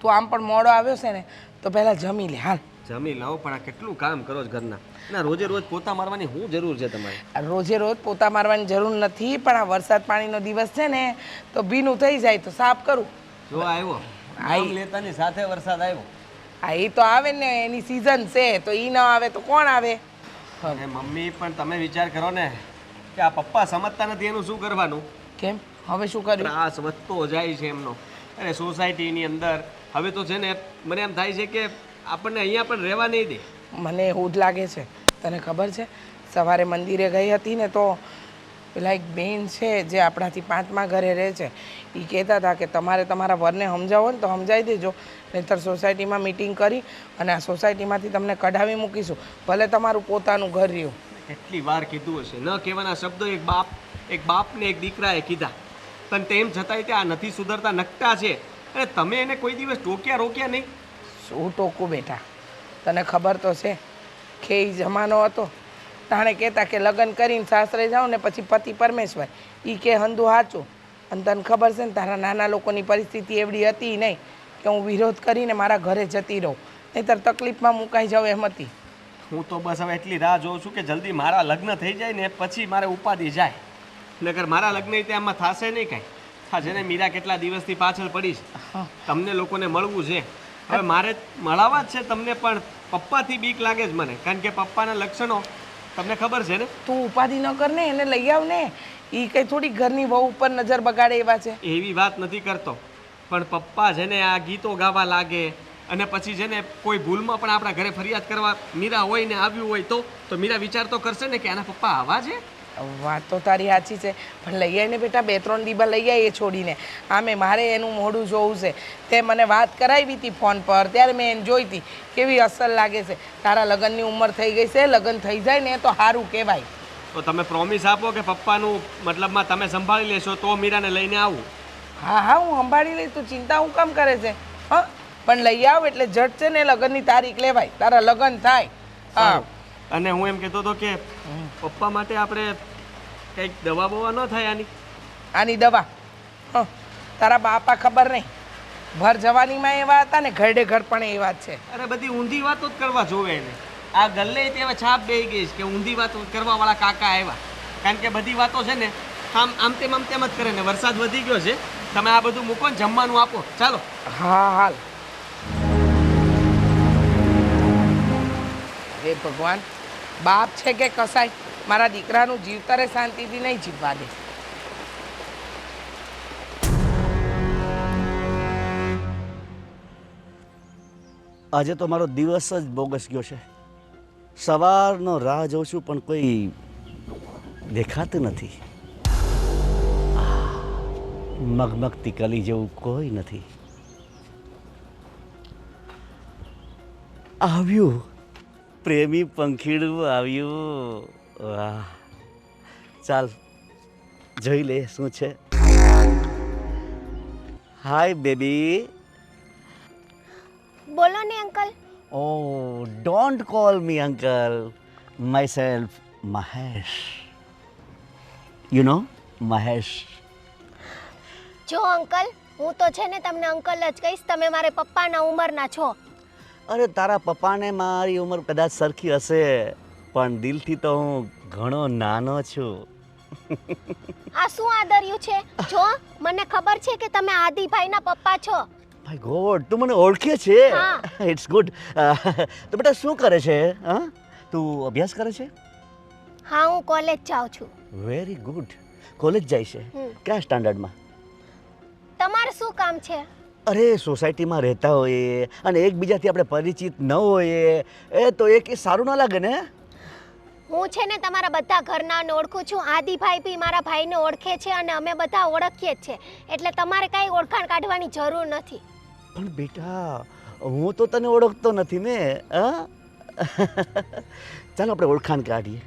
તું આમ પણ મોડો આવ્યો છે ને, તો પહેલાં જમી લે. હાલ જમી લાવો, પણ આ કેટલું કામ કરો છો ઘરના. ના, રોજે રોજ પોતા મારવાની શું જરૂર છે તમારે? રોજે રોજ પોતા મારવાની જરૂર નથી, પણ આ વરસાદ પાણીનો દિવસ છે ને, તો ભીનું થઈ જાય તો સાફ કરું. જો આવ્યો આમ લેતાની સાથે વરસાદ આવ્યો. હા એ તો આવે ને, એની સિઝન છે, તો એ ન આવે તો કોણ આવે? અને મમ્મી પણ તમે વિચાર કરો ને કે આ પપ્પા સમજતા નથી, એનું શું કરવાનું? કેમ, હવે શું કર્યું? ત્રાસ વધતો જાય છે એમનો. અરે સોસાયટીની અંદર હવે તો છે ને, મને એમ થાય છે કે આપણને અહીંયા પણ રહેવા નહીં દે. મને એવું જ લાગે છે. તને ખબર છે, સવારે મંદિરે ગઈ હતી ને, તો પેલા એક બેન છે જે આપણાથી 5મા ઘરે રહે છે, એ કહેતા હતા કે તમારે તમારા વરને સમજાવો ને તો સમજાવી દેજો, નહીંતર સોસાયટીમાં મિટિંગ કરી અને આ સોસાયટીમાંથી તમને કઢાવી મૂકીશું, ભલે તમારું પોતાનું ઘર રહ્યું. કેટલી વાર કીધું હશે, ન કહેવાના શબ્દો એક બાપને એક દીકરાએ કીધા, પણ તેમ છતાંય તે આ નથી સુધરતા, નકટા છે. અને તમે એને કોઈ દિવસ રોક્યા નહીં. શું ટોકું બેટા, તને ખબર તો છે કે એ જમાનો હતો, તાણે કહેતા કે લગ્ન કરીને સાસરે જાઓ ને પછી પતિ પરમેશ્વર, એ કે હંધું સાચું. અને તને ખબર છે ને, તારા નાના લોકોની પરિસ્થિતિ એવડી હતી નહીં કે હું વિરોધ કરીને મારા ઘરે જતી રહું, નહીંતર તકલીફમાં મુકાઈ જાઉં એમ હતી. હું તો બસ હવે એટલી રાહ જોઉં છું કે જલ્દી મારા લગ્ન થઈ જાય ને પછી મારે ઉપાધિ જાય. નકર મારા લગ્ન આમાં થશે નહીં કાંઈ. હા છે ને, મીરા કેટલા દિવસથી પાછળ પડી છે, તમને લોકોને મળવું છે. હવે મારે મળવા જ છે તમને, પણ પપ્પાથી બીક લાગે છે મને, કારણ કે પપ્પાના લક્ષણો તમને ખબર છે ને. તું ઉપાધિ ન કર ને, એને લઈ આવ ને. એ કંઈ થોડી ઘરની વહુ ઉપર નજર બગાડે એવા છે. એવી વાત નથી કરતો, પણ પપ્પા છે ને આ ગીતો ગાવા લાગે અને પછી છે ને કોઈ ભૂલમાં પણ આપણા ઘરે ફરિયાદ કરવા મીરા હોય ને આવ્યું હોય તો મીરા વિચાર તો કરશે ને કે આના પપ્પા આવા છે. વાત તો તારી સાચી છે, પણ લઈ આવીને બેટા 2-3 દીબા લઈ આવી એ છોડીને. આમે મારે એનું મોઢું જોવું છે. તે મને વાત કરાવી હતી ફોન પર, ત્યારે મેં એને જોઈ હતી, કેવી અસર લાગે છે. તારા લગ્નની ઉંમર થઈ ગઈ છે, લગ્ન થઈ જાય ને તો સારું કહેવાય. તો તમે પ્રોમિસ આપો કે પપ્પાનું મતલબમાં તમે સંભાળી લેશો તો મીરાને લઈને આવું. હા હા, હું સંભાળી લઈશ, તું ચિંતા હું કામ કરે છે? હા, પણ લઈ આવ એટલે ઝટ છે ને લગ્નની તારીખ લેવાય, તારા લગ્ન થાય. હા, અને હું એમ કહેતો હતો કે પપ્પા માટે આપણે કંઈક દવા બવા ન થાય આની દવા? તારા બાપા ખબર નહીં, ભર જવાનીમાં એવા હતા ને ઘરડે ઘર પણ એવા જ છે. અરે બધી ઊંધી વાતો જ કરવા જોવે એને. આ ગલ્લે તે છાપ બેહી ગઈ કે ઊંધી વાતો કરવા વાળા કાકા આવ્યા, કારણ કે બધી વાતો છે ને આમ તેમ જ કરે ને. વરસાદ વધી ગયો છે તમે આ બધું મૂકો ને જમવાનું આપો ચાલો. હા હાલ. હે ભગવાન, બાપ છે કે કસાય મારા દીકરાનું જીવતરે શાંતિથી નહીં જીવવા દે. આજે તો મારો દિવસ જ બોગસ ગયો છે. સવારનો રાહ જોઉં છું પણ કોઈ દેખાતું નથી. મગમગતી કલી જેવું કોઈ નથી. આવ્યું પ્રેમી પંખીડું આવ્યું. વાહ, ચાલ જોઈ લે શું છે. હાય બેબી. બોલો ને uncle. Oh, don't call me uncle. Myself, Mahesh. You know, Mahesh. જો અંકલ, હું તો છે ને તમને અંકલ જ કહીશ. તમે મારે પપ્પાના ઉંમરના છો. અરે તારા પપ્પાને મારી ઉંમર કદાચ સરખી હશે પણ દિલથી તો હું ઘણો નાનો છું. આ શું આદર્યું છે? જો મને ખબર છે કે તમે આદિભાઈના પપ્પા છો. ભાઈ ગોડ, તું મને ઓળખે છે. હા. It's good. તો બેટા શું કરે છે? હા, તું અભ્યાસ કરે છે? હા, હું કોલેજ જાઉં છું. Very good. કોલેજ જાય છે? કયા સ્ટાન્ડર્ડમાં? તમારે શું કામ છે? અરે સોસાયટીમાં રહેતા હોઈએ અને એકબીજાથી આપણે પરિચિત ન હોઈએ એ તો એક સારું ના લાગે ને. હું છે ને તમારા બધા ઘરનાને ઓળખું છું. આદિભાઈ બી મારા ભાઈને ઓળખે છે અને અમે બધા ઓળખીએ જ છે. એટલે તમારે કાંઈ ઓળખાણ કાઢવાની જરૂર નથી. પણ બેટા હું તો તને ઓળખતો નથી ને. ચાલો આપણે ઓળખાણ કાઢીએ.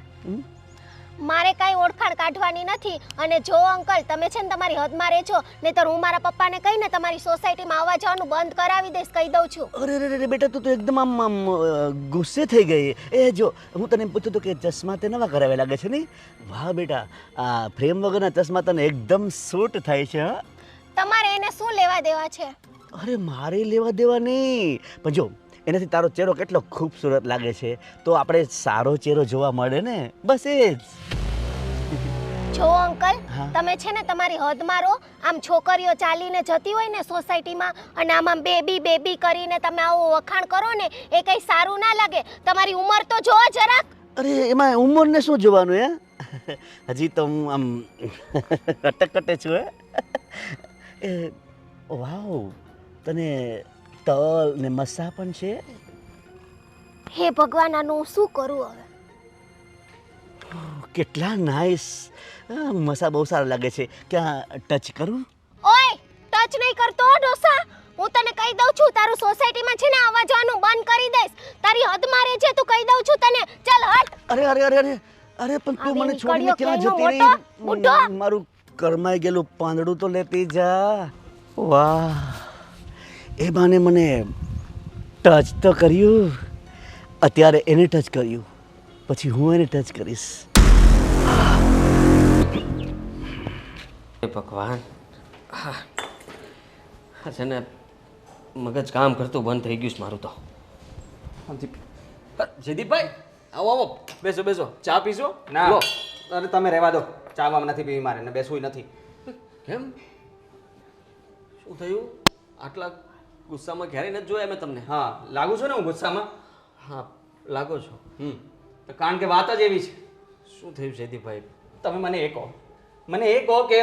મારે કાંઈ ઓળખાણ કાઢવાની નથી. અને જો અંકલ, તમે છે ને તમારી હદમાં રહેજો, નહીંતર હું મારા પપ્પાને કહીને તમારી સોસાયટીમાં આવવા જવાનું બંધ કરાવી દઈશ, કહી દઉં છું. અરે રે રે બેટા, તું તો એકદમ આમ ગુસ્સે થઈ ગઈ. એ જો હું તને પૂછ્યું હતું કે ચશ્મા તે નવા કરાવ્યા લાગે છે નહીં? વાહ બેટા, આ ફ્રેમ વગરના ચશ્મા તને એકદમ સૂટ થાય છે. હા, તમારે એને શું લેવા દેવા છે? અરે મારે લેવા દેવા નહીં, પણ જો એનાથી તારો ચહેરો કેટલો ખૂબસૂરત લાગે છે તો આપણે સારો ચહેરો જોવા મળે ને, બસ એ જ. જો અંકલ, હા. તમે છે ને તમારી હદમાં રહો. આમ છોકરીઓ ચાલીને જતી હોય ને સોસાયટીમાં અને આમ બેબી બેબી કરીને તમે આવું વખાણ કરો ને, એ કંઈ સારું ના લાગે. તમારી ઉંમર તો જોવો જરાક. અરે એમાં ઉંમરને શું જોવાનું? હજી તો હું આમ કટકટે છું. એ વાવ, તને તલ ને મસા પણ છે. હે ભગવાન, આનું હું શું કરું હવે? કેટલા નાઈસ. મસા બહુ સારા લાગે છે. ક્યાં ટચ કરું? ઓય, ટચ નહીં કરતો ડોસા. હું તને કહી દઉં છું, તારું સોસાયટીમાં છે ને આવવા જવાનું બંધ કરી દઈશ. તારી હદમાં રહેજે, તું કહી દઉં છું તને. ચાલ હટ. અરે અરે અરે અરે અરે પણ તું આવી મને છોડીને નીકળ્યો ક્યાં ક્યાંનો જતી મોટો, બુઢો? રહી? મારું કરમાઈ ગયેલું પાંદડું તો લેતી જા. વાહ, એ બાને મને ટચ તો કર્યું. અત્યારે એને ટચ કર્યું, પછી હું એને ટચ કરીશ. હે ભગવાન, હા છે ને મગજ કામ કરતું બંધ થઈ ગયું છે મારું તો. જયદીપભાઈ, આવો આવો, બેસો બેસો. ચા પીશો? ના, લો. અરે તમે રહેવા દો. ચામાં નથી પીવી મારે ને બેસવું નથી. કેમ, શું થયું? આટલા ગુસ્સામાં ક્યારેય નથી જોયા મેં તમને. હા, લાગુ છો ને હું ગુસ્સામાં? હા, લાગો છો. તો કારણ કે વાત જ એવી છે. શું થયું જયદીપભાઈ? તમે મને એ કહો, કે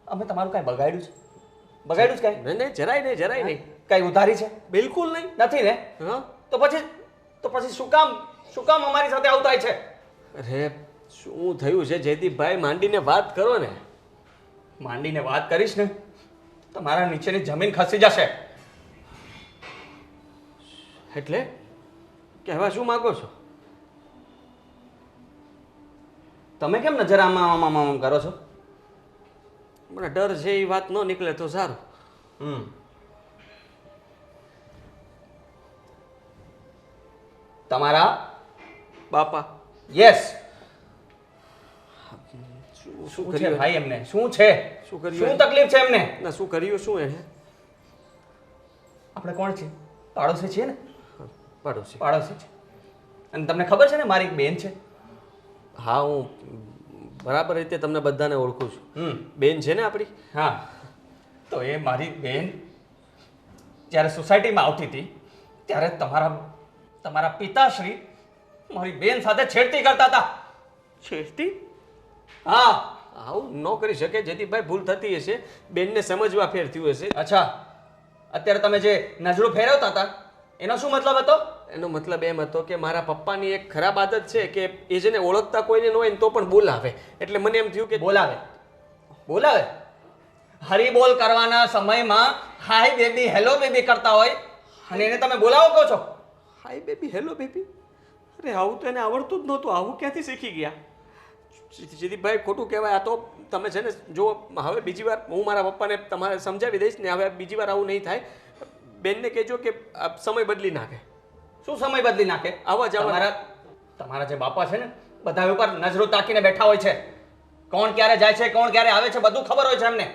અમે તમારું કાંઈ બગાડ્યું છે? બગાડ્યું છે કાંઈ? નહીં નહીં, જરાય નહીં, જરાય નહીં. કાંઈ ઉધારી છે? બિલકુલ નહીં. નથી ને? હા, તો પછી શું કામ અમારી સાથે આવું થાય છે? અરે શું થયું છે જયદીપભાઈ? માંડીને વાત કરો ને. માંડીને વાત કરીશ ને તો મારા નીચેની જમીન ખસી જશે. એટલે કહેવા શું માંગો છો? તમે કેમ નજર આમ કરો છો? મને ડર છે એ વાત ન નીકળે તો સારું. તમારા બાપા યસ. શું શું છે કર્યું? ભાઈ એમને? શું છે? શું કર્યું? શું તકલીફ છે એમને? ના, શું કર્યું? શું એને? આપણે કોણ છીએ? પાડોશી છીએ ને? પાડોશી. પાડોશી છે. અને તમને ખબર છે ને મારી એક બેન છે. હા, હું બરાબર રીતે તમને બધાને ઓળખું છું. બેન છે ને આપણી? હા. તો એ મારી બેન જ્યારે સોસાયટીમાં આવતી હતી ત્યારે તમારા પિતાશ્રી મારી બેન સાથે છેડતી કરતા હતા. છેડતી? હા. આવું ન કરી શકે જેથી ભાઈ ભૂલ થતી હશે, બેનને સમજવા ફેર થયું હશે. અચ્છા, અત્યારે તમે જે નજરો ફેરવતા હતા એનો શું મતલબ હતો? એનો મતલબ એમ હતો કે મારા પપ્પાની એક ખરાબ આદત છે કે એ જેને ઓળખતા કોઈને ન હોય ને તો પણ બોલાવે, એટલે મને એમ થયું કે બોલાવે હરીબોલ કરવાના સમયમાં હાય બેબી હેલો બેબી કરતા હોય અને એને તમે બોલાવો કહો છો? હાય બેબી, હેલો બેબી. અરે આવું તો એને આવડતું જ નહોતું, આવું ક્યાંથી શીખી ગયા? જીદીભાઈ ખોટું કહેવાય. આ તો તમે છે ને જો હવે બીજી વાર હું મારા પપ્પાને તમારે સમજાવી દઈશ ને હવે બીજી વાર આવું નહીં થાય. બેનને કહેજો કે સમય બદલી નાખે. શું સમય બદલી નાખે? આવા જવા તમારા જે બાપા છે ને બધા ઉપર નજરો તાકીને બેઠા હોય છે. કોણ ક્યારે જાય છે, કોણ ક્યારે આવે છે, બધું ખબર હોય છે એમને.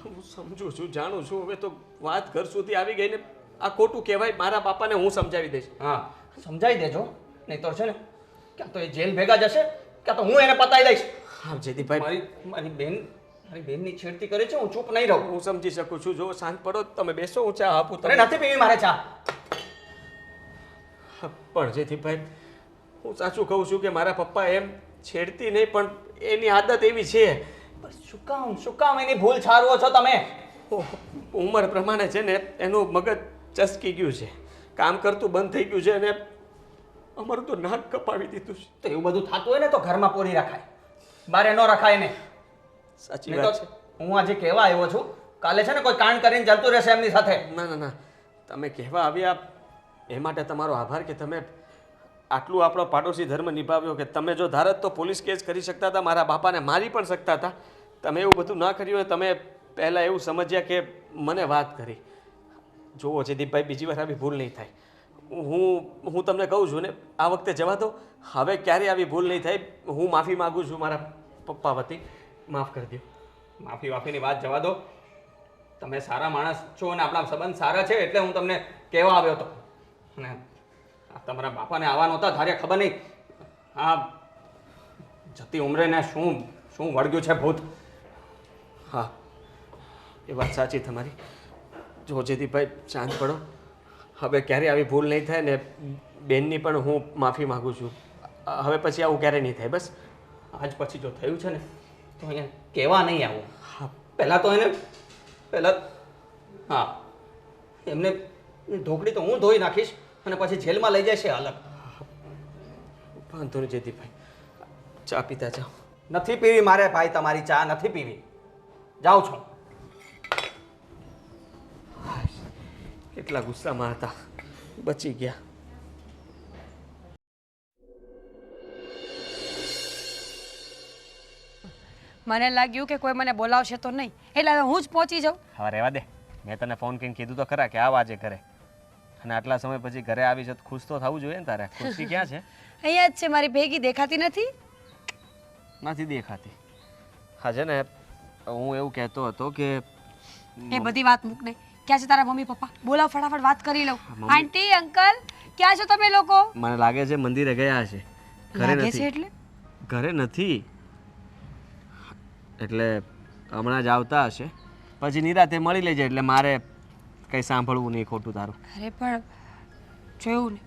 હું સમજુ છું, જાણું છું. હવે તો વાત ઘર સુધી આવી ગઈ ને આ ખોટું કહેવાય. મારા બાપાને હું સમજાવી દઈશ. હા, સમજાવી દેજો, નહીં તો છે ને ક્યાં તો એ જેલ ભેગા જશે ક્યાં તો હું એને પતાવી દઈશ. હા જયદીપભાઈ, મારી બેનની છેડતી કરે છે, હું ચૂપ નહીં રહું. હું સમજી શકું છું. જો શાંત પડો, તમે બેસો, હું ચા આપું. તને નથી પીવી મારે ચા. પણ જયદીપભાઈ, હું સાચું કહું છું કે મારા પપ્પા એમ છેડતી નહીં, પણ એની આદત એવી છે. શું કામ એની ભૂલ છારવો છો તમે? ઉંમર પ્રમાણે છે ને એનું મગજ ચસકી ગયું છે, કામ કરતું બંધ થઈ ગયું છે અને અમારું તો નાક કપાવી દીધું છે. તો એવું બધું થતું હોય ને તો ઘરમાં પૂરી રખાય, બારે ન રખાય ને. સાચી વાત છે. હું આજે કહેવા આવ્યો છું, કાલે છે ને કોઈ કાંડ કરીને ચાલતું રહેશે એમની સાથે. ના ના ના, તમે કહેવા આવ્યા એ માટે તમારો આભાર કે તમે આટલું આપણો પાડોશી ધર્મ નિભાવ્યો. કે તમે જો ધારત તો પોલીસ કેસ કરી શકતા હતા, મારા બાપાને મારી પણ શકતા હતા. તમે એવું બધું ના કર્યું અને તમે પહેલાં એવું સમજ્યા કે મને વાત કરી. જુઓ જયદીપભાઈ, બીજી વાર આવી ભૂલ નહીં થાય. હું તમને કહું છું ને, આ વખતે જવા દો. હવે ક્યારે આવી ભૂલ નહીં થાય. હું માફી માગું છું મારા પપ્પા વતી, માફ કરી દો. માફીની વાત જવા દો. તમે સારા માણસ છો અને આપણા સંબંધ સારા છે એટલે હું તમને કહેવા આવ્યો હતો. અને તમારા બાપાને આવા નહોતા ધારે, ખબર નહીં આ જતી ઉંમરે ને શું વળગ્યું છે ભૂત. હા, એ વાત સાચી તમારી. જો જયદીપભાઈ, શાંત પડો. હવે ક્યારે આવી ભૂલ નહીં થાય ને બેનની પણ હું માફી માગું છું. હવે પછી આવું ક્યારેય નહીં થાય. બસ આજ પછી જો થયું છે ને તો અહીંયા કહેવા નહીં આવું. પહેલાં હા, એમને ઢોકળી તો હું ધોઈ નાખીશ અને પછી જેલમાં લઈ જશે અલગ. વાંધો નહીં જયદીપભાઈ, ચા પીતા જાઓ. નથી પીવી મારે ભાઈ, તમારી ચા નથી પીવી. જાઉં છું. કેટલા ગુસ્સામાં હતા, બચી ગયા. મને લાગ્યું કે કોઈ મને બોલાવશે તો નહીં, એટલે હવે હું જ પહોંચી જાઉં. હવે રહેવા દે. મેં તને ફોન કરીને કીધું તો ખરા કે આવ આજે ઘરે, અને આટલા સમય પછી ઘરે આવી છે તો ખુશ તો થવું જોઈએ ને તારે. ખુશી ક્યાં છે? અહીંયા જ છે, મારી ભેગી દેખાતી નથી. નથી દેખાતી. હા છે ને, હું એવું કહેતો હતો કે એ બધી વાત મૂક નહીં. ક્યાં છે તારા મમ્મી પપ્પા? બોલાવ, ફટાફટ વાત કરી લઉં. આંટી, અંકલ, ક્યાં છો તમે લોકો? મને લાગે છે મંદિરે ગયા હશે. ઘરે લાગે છે નથી. એટલે? ઘરે નથી એટલે હમણાં જ આવતા હશે, પછી નિરાતે મળી લેજે. એટલે મારે કંઈ સાંભળવું નહીં ખોટું તારું. અરે પણ જોયું ને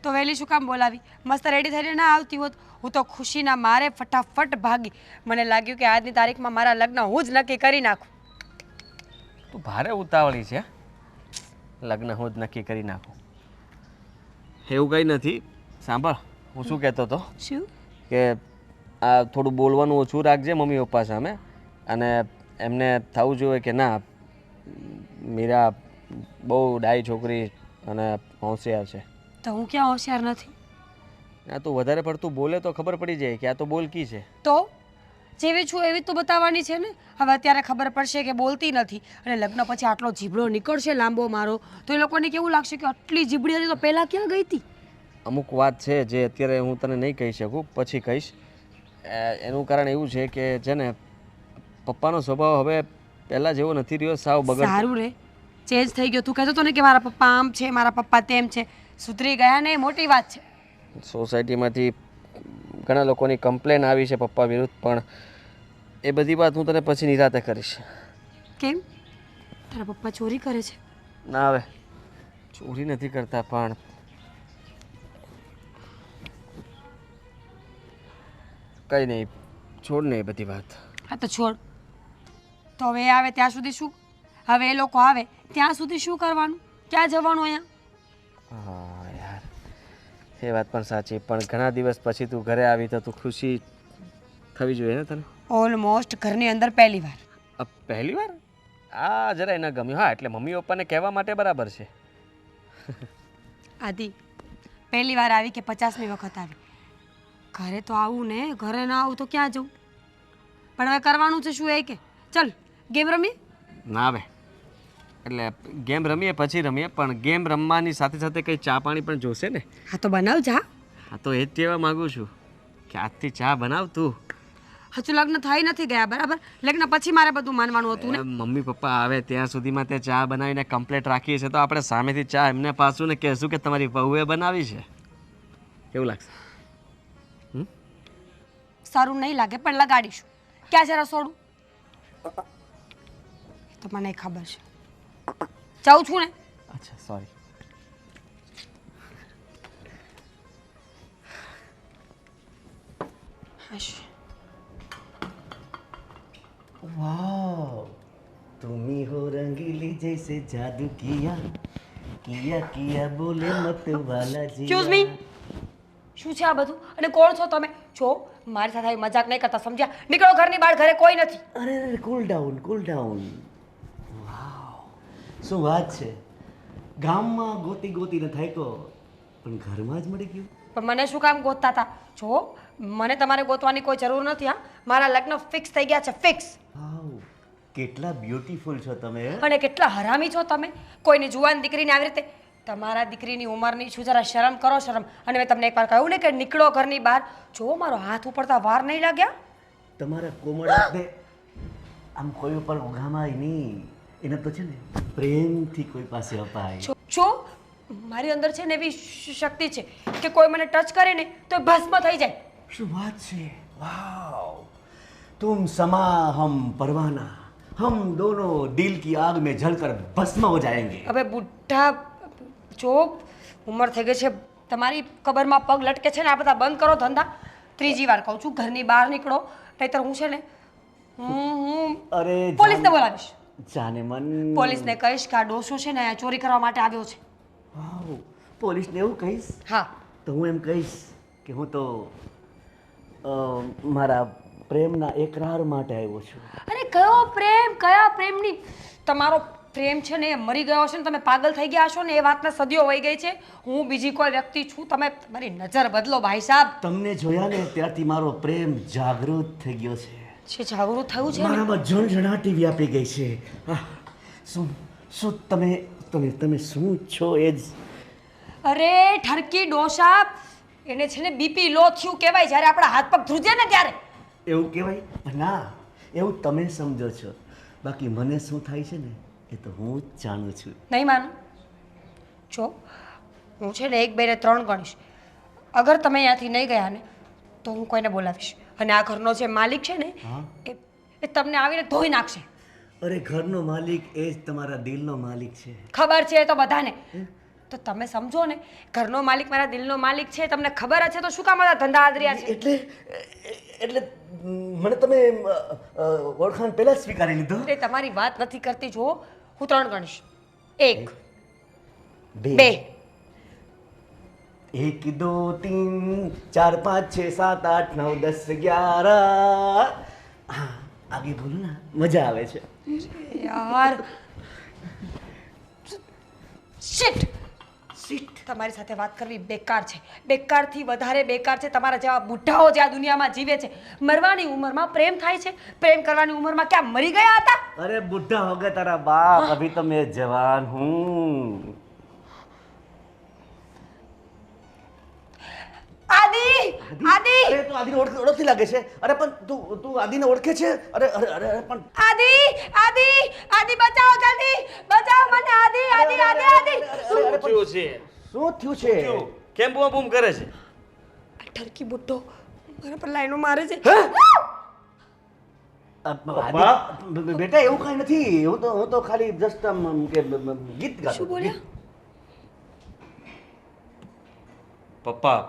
તો વહેલી શું કામ બોલાવી? મસ્ત રેડી થઈને ના આવતી હોત. હું તો ખુશીના મારે ફટાફટ ભાગી. મને લાગ્યું કે આજની તારીખમાં મારા લગ્ન હું જ નક્કી કરી નાખું. તું ભારે ઉતાવળી છે. લગ્ન હું જ નક્કી કરી નાખું એવું કંઈ નથી. સાંભળ, હું શું કહેતો હતો શું? કે આ થોડું બોલવાનું ઓછું રાખજે મમ્મી પપ્પા સામે. અને એમને થવું જોઈએ કે ના, મીરા બહુ ડાઈ છોકરી અને હોશિયાર છે. તો હું ક્યાં હોશિયાર નથી? આ તું વધારે પડતું બોલે તો ખબર પડી જાય કે આ તો બોલકી છે. તો જેવી છું એવી તો બતાવવાની છે ને. હવે અત્યારે ખબર પડશે કે બોલતી નથી અને લગ્ન પછી આટલો જીબડો નીકળશે લાંબો મારો, તો એ લોકોને કેવું લાગશે કે આટલી જીબડી હતી તો પહેલાં ક્યાં ગઈ હતી? અમુક વાત છે જે અત્યારે હું તને નહીં કહી શકું, પછી કહીશ. એનું કારણ એવું છે કે છે ને, પપ્પાનો સ્વભાવ હવે પહેલાં જેવો નથી રહ્યો. સાવ બગડ. સારું રે, ચેન્જ થઈ ગયો. તું કહેતો હતો ને કે મારા પપ્પા આમ છે, મારા પપ્પા તેમ છે. સુધરી ગયા ને, એ મોટી વાત છે. સોસાયટીમાંથી ઘણા લોકોની કમ્પ્લેન આવી છે પપ્પા વિરુદ્ધ, પણ એ બધી વાત હું તને પછી નિરાતે કરીશ. કેમ? તારા પપ્પા ચોરી કરે છે? ના હવે ચોરી નથી કરતા, પણ કઈ નહીં, છોડ નહીં બધી વાત. હા તો છોડ. તો હવે એ આવે ત્યાં સુધી શું? હવે એ લોકો આવે ત્યાં સુધી શું કરવાનું? ક્યાં જવાનું અહીંયા? હા યાર, એ વાત પણ સાચી, પણ ઘણા દિવસ પછી તું ઘરે આવી તો તું ખુશી થવી જોઈએ ને તને? ઓલમોસ્ટ ઘરની અંદર પહેલી વાર. પહેલી વાર? આ જરાય ન ગમ્યું. હા, એટલે મમ્મી પપ્પાને કહેવા માટે બરાબર છે. આદિ, પહેલી વાર આવી કે 50મી વખત આવી? ઘરે તો આવું ને, ઘરે ના આવું તો ક્યાં જવું? પણ હવે કરવાનું છે શું એ કે? ચલ ગેમ રમીએ. ના આવે એટલે ગેમ રમીએ પછી રમીએ, પણ ગેમ રમવાની સાથે સાથે કંઈ ચા પાણી પણ જોશે ને. હા તો બનાવ જા. હા તો એ જ કહેવા માગું છું કે આજથી ચા બનાવ તું. હજુ લગ્ન થઈ નથી ગયા, બરાબર? લગ્ન પછી મારે બધું માનવાનું હતું ને. મમ્મી પપ્પા આવે ત્યાં સુધીમાં તે ચા બનાવીને કમ્પ્લીટ રાખીએ છે, તો આપણે સામેથી ચા એમને પાછું ને કહેશું કે તમારી વહુએ બનાવી છે. કેવું લાગશે? સારું નહીં લાગે, પણ લગાડીશું. ક્યાં છે રસોડું? એ તો મને ખબર છે. જાઉં છું ને. અચ્છા, સોરી. હશ. वाह, तुम ही हो रंगीली जैसे जादू किया किया किया बोले मत वाला जी. એક્સક્યુઝ મી, શું છે આ બધું? અને કોણ છો તમે? જો મારી સાથે આવી મજાક નહીં કરતા, સમજ્યા? નીકળો ઘરની બહાર, ઘરે કોઈ નથી. અરે અરે, કૂલ ડાઉન કૂલ ડાઉન. વાવ, શું વાત છે! ગામમાં ગોતી ગોતીને થાક્યો, પણ ઘરમાં જ મળી ગયું. પણ મને શું કામ ગોતતા હતા? જો મને તમારે ગોતવાની કોઈ જરૂર નથી. હા, મારા લગ્ન ફિક્સ થઈ ગયા છે, ફિક્સ. વાવ, કેટલા બ્યુટીફુલ છો તમે. અને કેટલા હરામી છો તમે! કોઈની જુવાન દીકરીને આવી રીતે, તમારા દીકરીની ઉંમરની છું, જરા શરમ કરો, શરમ. અને મેં તમને એકવાર કહ્યું ને કે નીકળો ઘરની બહાર. જો મારો હાથ ઉપડતા વાર નહીં લાગ્યા. તમારા કોમળ હાથને આમ કોઈ ઉપર ઉઘામાય નહીં. એને તો છે ને પ્રેમથી કોઈ પાસે અપાય. જો મારી અંદર છે ને એવી શક્તિ છે કે કોઈ મને ટચ કરે ને તો એ ભસ્મ થઈ જાય. શું વાત છે! વાવ, तुम समा हम परवाना, हम दोनों दिल की आग में जलकर भस्म हो जाएंगे. હવે બુઢા, જો ઉંમર થઈ ગઈ છે, તમારી કબરમાં પગ લટકે છે ને, આ બધા બંધ કરો ધંધા. ત્રીજી વાર કહું છું, ઘરની બહાર નીકળો, નહીતર હું છે ને હું અરે પોલીસને બોલાવીશ. જાને મન. પોલીસને કહીશ કે આ ડોસો છે ને અહીંયા ચોરી કરવા માટે આવ્યો છે. વાવ, પોલીસને એવું કહીશ? હા. તો હું એમ કહીશ કે હું તો મારા પ્રેમના એકરાર માટે આવ્યો છું. અરે કયો પ્રેમ, કયા પ્રેમની? તમારો પ્રેમ છે ને એ મરી ગયો છે ને, તમે પાગલ થઈ ગયા છો ને, એ વાતને સદીઓ વહી ગઈ છે. હું બીજી કોઈ વ્યક્તિ છું. તમે તમારી નજર બદલો ભાઈ સાહેબ. તમને જોયા ને ત્યારથી મારો પ્રેમ જાગૃત થઈ ગયો છે. છે જાગૃત થયું છે ને? મારામાં ઝણઝણાટી વ્યાપી ગઈ છે. શું શું તમે તમે તમે શું છો? એ જ. અરે ઠરકી ડોસા, એને છે ને બીપી લો થયું કહેવાય જ્યારે આપણા હાથ પગ ધ્રુજે ને ત્યારે. એવું કહેવાય? ના, એવું તમે સમજો છો. બાકી મને શું થાય છે ને એ તો હું જ જાણું છું. નહીં માનું? જો હું છે ને 1, 2 ને 3 ગણીશ. અગર તમે અહીંયાથી નહીં ગયા ને તો હું કોઈને બોલાવીશ. અને આ ઘરનો જે માલિક છે ને એ તમને આવીને ધોઈ નાખશે. અરે ઘરનો માલિક એ જ તમારા દિલનો માલિક છે. ખબર છે એ તો બધાને. તો તમે સમજો ને, ઘરનો માલિક મારા દિલનો માલિક છે. તમને ખબર છે તો શું કામ બધા ધંધા આદર્યા છે? એટલે મને તમે ઓળખાણ પહેલા જ સ્વીકારી લીધો. એ તમારી વાત નથી કરતી. જો હું 3 ગણીશ. 1, 2, 1 2 3 4 5 6 7 8 9 10 11. હા, આગે બોલો ને, મજા આવે છે. યાર શિટ. સીટ. તમારી સાથે વાત કરવી બેકાર છે. બેકારથી વધારે બેકાર છે તમારા જેવા બુઢાઓ જે આ દુનિયામાં જીવે છે. મરવાની ઉંમરમાં પ્રેમ થાય છે. પ્રેમ કરવાની ઉંમરમાં ક્યાં મરી ગયા હતા? અરે બુઢા હો ગયા તારા બાપ, અભી તો मैं जवान हूँ. આદિ, આદિ, અરે તું આદિને ઓળખતી લાગે છે. અરે પણ તું આદિને ઓળખે છે? અરે અરે અરે પણ આદિ, આદિ, આદિ બચાવો, જલ્દી બચાવો મને. આદિ, આદિ, આદિ, આદિ. શું થયું છે? શું થયું છે? કેમ બૂમ બૂમ કરે છે? ઠરકી બુઢો મારા પર લાઈનો મારે છે. બેટા એવું કઈ નથી, હું તો ખાલી જસ્ટ ગીત ગાતો. શું બોલ્યા? પપ્પા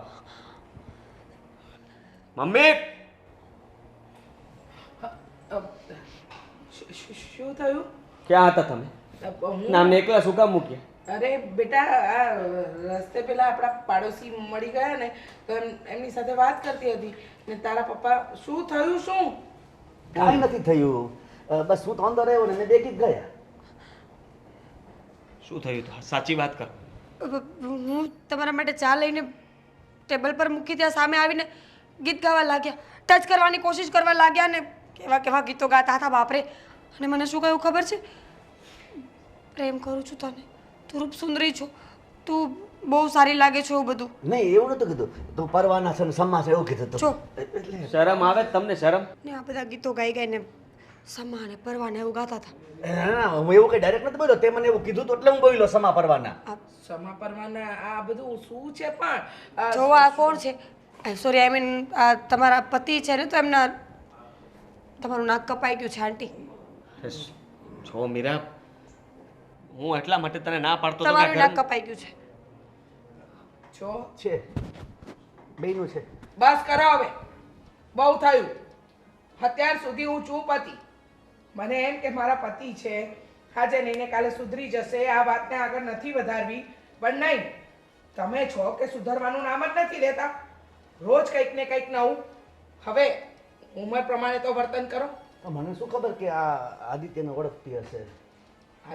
મમ્મી શું થયું? ક્યાં હતા તમે? હું- નામને એકલા શું કામ મૂક્યા? અરે બેટા આ રસ્તે પેલા આપણા પાડોશી મળી ગયા ને તો એમની સાથે વાત કરતી હતી ને તારા પપ્પા શું થયું શું? કાંઈ નથી થયું, બસ હું તો અંદર આવ્યો ને એને બે ગીત ગયા. શું થયું હતું? સાચી વાત કર. હું તમારા માટે ચા લઈને ટેબલ પર મૂકી ત્યાં સામે આવીને ગીત ગાવા લાગ્યા, ટચ કરવાની કોશિશ કરવા લાગ્યા ને કેવા કેવા ગીતો ગાતા હતા બાપરે. અને મને શું કહ્યું ખબર છે? પ્રેમ કરું છું તને, તું રૂપ સુંદરી છો, તું બહુ સારી લાગે છે, એવું બધું. નહીં એવું નતું કીધું, તું પરવાના છે ને સમાસ એવું કીધું જો. હતું. એટલે શરમ આવે છે તમને? શરમ? ને આ બધા ગીતો ગાઈ ગાઈને સમા ને પરવાને એવું ગાતા હતા. ના, હું એવું કઈ ડાયરેક્ટ નથી બોલ્યો, તે મને એવું કીધું તો એટલે હું બોલ્યો સમા પરવાના. ક્ષમા પરવાના આ બધું શું છે પણ જોવા આ કોણ છે? સોરી આઈ મીન આ તમારા પતિ છે ને, તો એમના તમારું નાક કપાઈ ગયું છે આંટી. છો મીરા, હું એટલા માટે તને ના પાડતો હતો કે તમારું નાક ઘર- કપાઈ ગયું છે. છો છે બેયનું છે. બસ કરો હવે, બહુ થયું. અત્યાર સુધી હું ચૂપ હતી. મને એમ કે મારા પતિ છે, આજે નહીં ને કાલે સુધરી જશે, આ વાતને આગળ નથી વધારવી. પણ નહીં, તમે છો કે સુધરવાનું નામ જ નથી લેતા. રોજ કંઈક ને કંઈક નવું. હવે ઉંમર પ્રમાણે તો વર્તન કરો. તો મને શું ખબર કે આ આદિત્યને ઓળખતી હશે.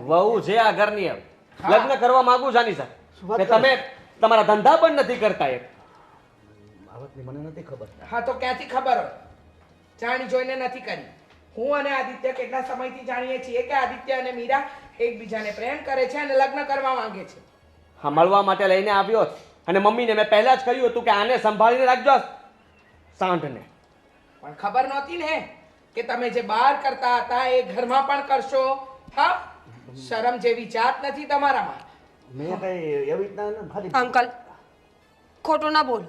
વહુ છે આ ઘરની એમ. હા. લગ્ન કરવા માંગુ છું આની શું સાથે. વાત કે કરે? તમે તમારા ધંધા પણ નથી કરતા એક. આ વાતની મને નથી ખબર. હા તો ક્યાંથી ખબર હોય? જાણી જોઈને નથી કરી. હું અને આદિત્ય કેટલા સમયથી જાણીએ છીએ કે આદિત્ય અને મીરા એકબીજાને પ્રેમ કરે છે અને લગ્ન કરવા માંગે છે. હા, મળવા માટે લઈને આવ્યો જ. અને મમ્મીને મેં પહેલા જ કહ્યું હતું કે આને સંભાળીને રાખજો આ સાંઢને. પણ ખબર નહોતી ને કે તમે જે બહાર કરતા હતા એ ઘરમાં પણ કરશો. હા, શરમ જેવી જાત નથી તમારામાં. મેં કઈ એવી રીતના ને ખાલી અંકલ ખોટું ના બોલ.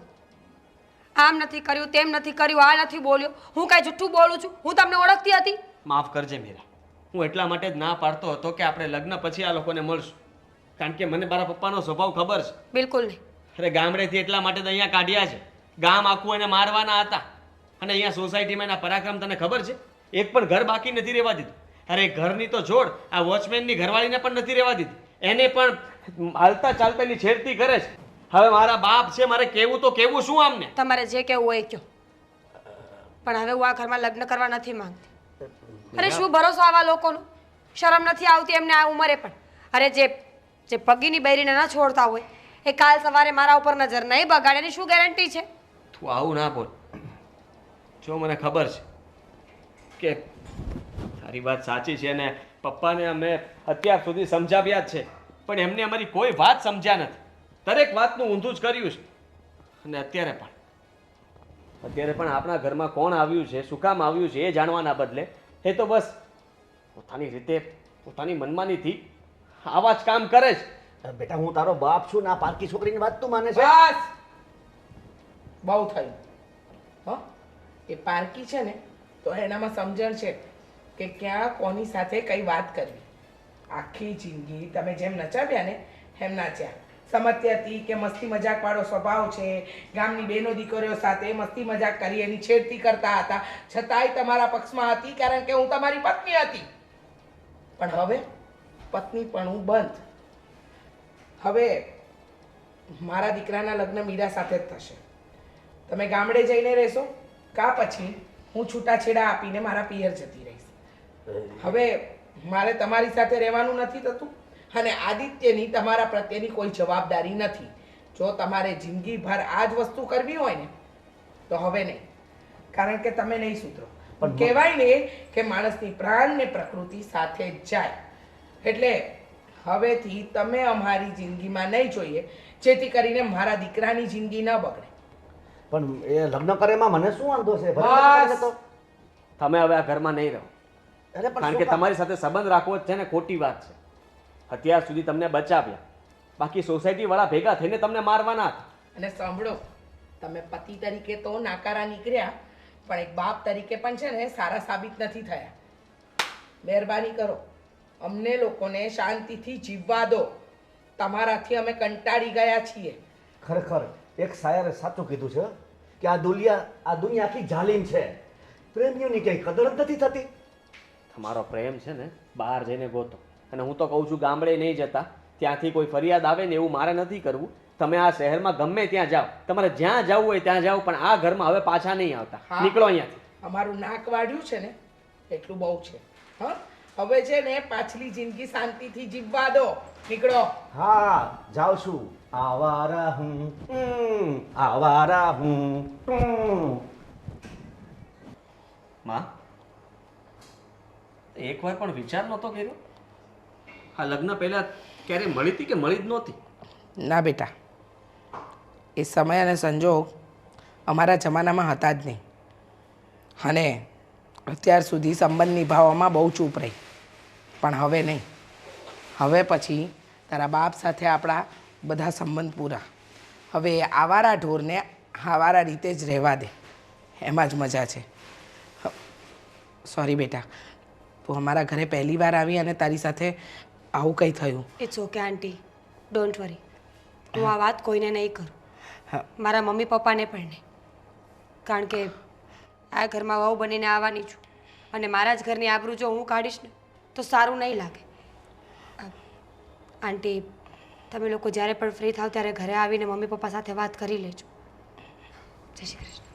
આમ નથી કર્યું, તેમ નથી કર્યું, આ નથી બોલ્યો. હું કાંઈ જુઠ્ઠું બોલું છું? હું તમને ઓળખતી હતી? માફ કરજે મીરા, હું એટલા માટે જ ના પાડતો હતો કે આપણે લગ્ન પછી આ લોકોને મળશું. કારણ કે મને મારા પપ્પાનો સ્વભાવ ખબર છે. બિલકુલ નહીં. અરે ગામડેથી એટલા માટે તો અહીંયા કાઢ્યા છે. ગામ આખું એને મારવાના હતા. અને અહીંયા સોસાયટીમાં એના પરાક્રમ તને ખબર છે? એક પણ ઘર બાકી નથી રહેવા દીધું. અરે ઘરની તો છોડ, આ વોચમેનની ઘરવાળીને પણ નથી રહેવા દીધી. એને પણ હાલતા ચાલતા એની છેડતી કરે છે. હવે મારા બાપ છે, મારે કેવું તો કેવું શું આમને? તમારે જે કહેવું હોય એ કહો. પણ હવે હું આ ઘરમાં લગ્ન કરવા નથી માંગતી. અરે શું ભરોસો આવા લોકોનો? શરમ નથી આવતી એમને આ ઉંમરે પણ? અરે જે પગીની બૈરીને ન છોડતા હોય એ કાલ સવારે મારા ઉપર નજર નહીં બગાડે એની શું ગેરંટી છે? તું આવું ના બોલ. જો મને ખબર છે કે તારી વાત સાચી છે અને પપ્પાને અમે અત્યાર સુધી સમજાવ્યા જ છે, પણ એમને અમારી કોઈ વાત સમજ્યા નથી. દરેક વાતનું ઊંધું જ કર્યું છે. અને અત્યારે પણ આપણા ઘરમાં કોણ આવ્યું છે, શું કામ આવ્યું છે એ જાણવાના બદલે એ તો બસ પોતાની રીતે પોતાની મનમાનીથી આવા જ કામ કરે છે. બેટા હું તારો બાપ છું ને આ પારકી છોકરીની વાત તું માને છે? બસ બહુ થયું. હો, એ પારકી છે ને તો એનામાં સમજણ છે કે ક્યાં કોની સાથે કઈ વાત કરવી. આખી જિંદગી તમે જેમ નચાવ્યા ને એમ નાચ્યા. સમજતી હતી કે મસ્તી મજાક વાળો સ્વભાવ છે, ગામની બેનો દીકરીઓ સાથે મસ્તી મજાક કરી એની છેડતી કરતા હતા, છતાંય તમારા પક્ષમાં હતી કારણ કે હું તમારી પત્ની હતી. પણ હવે પત્ની પણ હું બંધ. હવે મારા દીકરાના લગ્ન મીરા સાથે જ થશે. તમે ગામડે જઈને રહેશો કા પછી હું છૂટાછેડા આપીને મારા પિયર જતી રહીશ. હવે મારે તમારી સાથે રહેવાનું નથી થતું અને આદિત્યની તમારા પ્રત્યેની કોઈ જવાબદારી નથી. જો તમારે જિંદગીભર આ જ વસ્તુ કરવી હોય ને તો હવે નહીં, કારણ કે તમે નહીં સુધરો. પણ કહેવાય ને કે માણસની પ્રાણ ને પ્રકૃતિ સાથે જ જાય. એટલે હવેથી તમે અમારી જિંદગીમાં નહીં જોઈએ, જેથી કરીને મારા દીકરાની જિંદગી ન બગડે. પણ એ લગ્ન કરે એમાં મને શું વાંધો છે? ભલે લગ્ન કરે તો. તમે હવે આ ઘરમાં નહીં રહો. અરે પણ કારણ શું કે કામ? તમારી સાથે સંબંધ રાખવો જ છે ને ખોટી વાત છે. અત્યાર સુધી તમને બચાવ્યા, બાકી સોસાયટી વાળા ભેગા થઈને તમને મારવાના હતા. અને સાંભળો, તમે પતિ તરીકે તો નાકારા નીકળ્યા, પણ એક બાપ તરીકે પણ છે ને સારા સાબિત નથી થયા. મહેરબાની કરો, અમને લોકોને શાંતિથી જીવવા દો. તમારાથી અમે કંટાળી ગયા છીએ. ખરેખર એક શાયરે સાચું કીધું છે કે આ દુનિયા આખી જાલિમ છે. પ્રેમીઓની ક્યાંય કદર જ નથી થતી. તમારો પ્રેમ છે ને બહાર જઈને ગોતો. અને હું તો કહું છું ગામડે નહીં જતા, ત્યાંથી કોઈ ફરિયાદ આવે ને એવું મારે નથી કરવું. તમે આ શહેરમાં ગમે ત્યાં જાઓ, તમારે જ્યાં જવું હોય ત્યાં જાઓ, પણ આ ઘરમાં હવે પાછા નહીં આવતા. હા. નીકળો અહીંયાથી. અમારું નાક વાઢ્યું છે ને એટલું બહુ છે. હા, હવે છે ને પાછલી જિંદગી શાંતિથી જીવવા દો. નીકળો. હા, જાઉં છું. આવારા હું, આવારા હું. માં, એકવાર પણ વિચાર નહોતો કર્યો? આ લગ્ન પહેલા ક્યારે મળી હતી કે મળી જ નહોતી? ના બેટા, એ સમય અને સંજોગ અમારા જમાનામાં હતા જ નહીં. અને અત્યાર સુધી સંબંધ નિભાવવામાં બહુ ચૂપ રહી, પણ હવે નહીં. હવે પછી તારા બાપ સાથે આપણા બધા સંબંધ પૂરા. હવે આવારા ઢોરને આવારા રીતે જ રહેવા દે, એમાં જ મજા છે. સોરી બેટા, તું અમારા ઘરે પહેલી વાર આવી અને તારી સાથે આવું કંઈ થયું. It's okay aunty, don't worry. હું આ વાત કોઈને નહીં કરું, હા. મારા મમ્મી પપ્પાને પણ નહીં. કારણ કે આ ઘરમાં વહુ બનીને આવવાની છું, અને મારા જ ઘરની આબરૂ જો હું કાઢીશ ને તો સારું નહીં લાગે. આંટી, તમે લોકો જ્યારે પણ ફ્રી થાવ ત્યારે ઘરે આવીને મમ્મી પપ્પા સાથે વાત કરી લેજો. જય શ્રી કૃષ્ણ.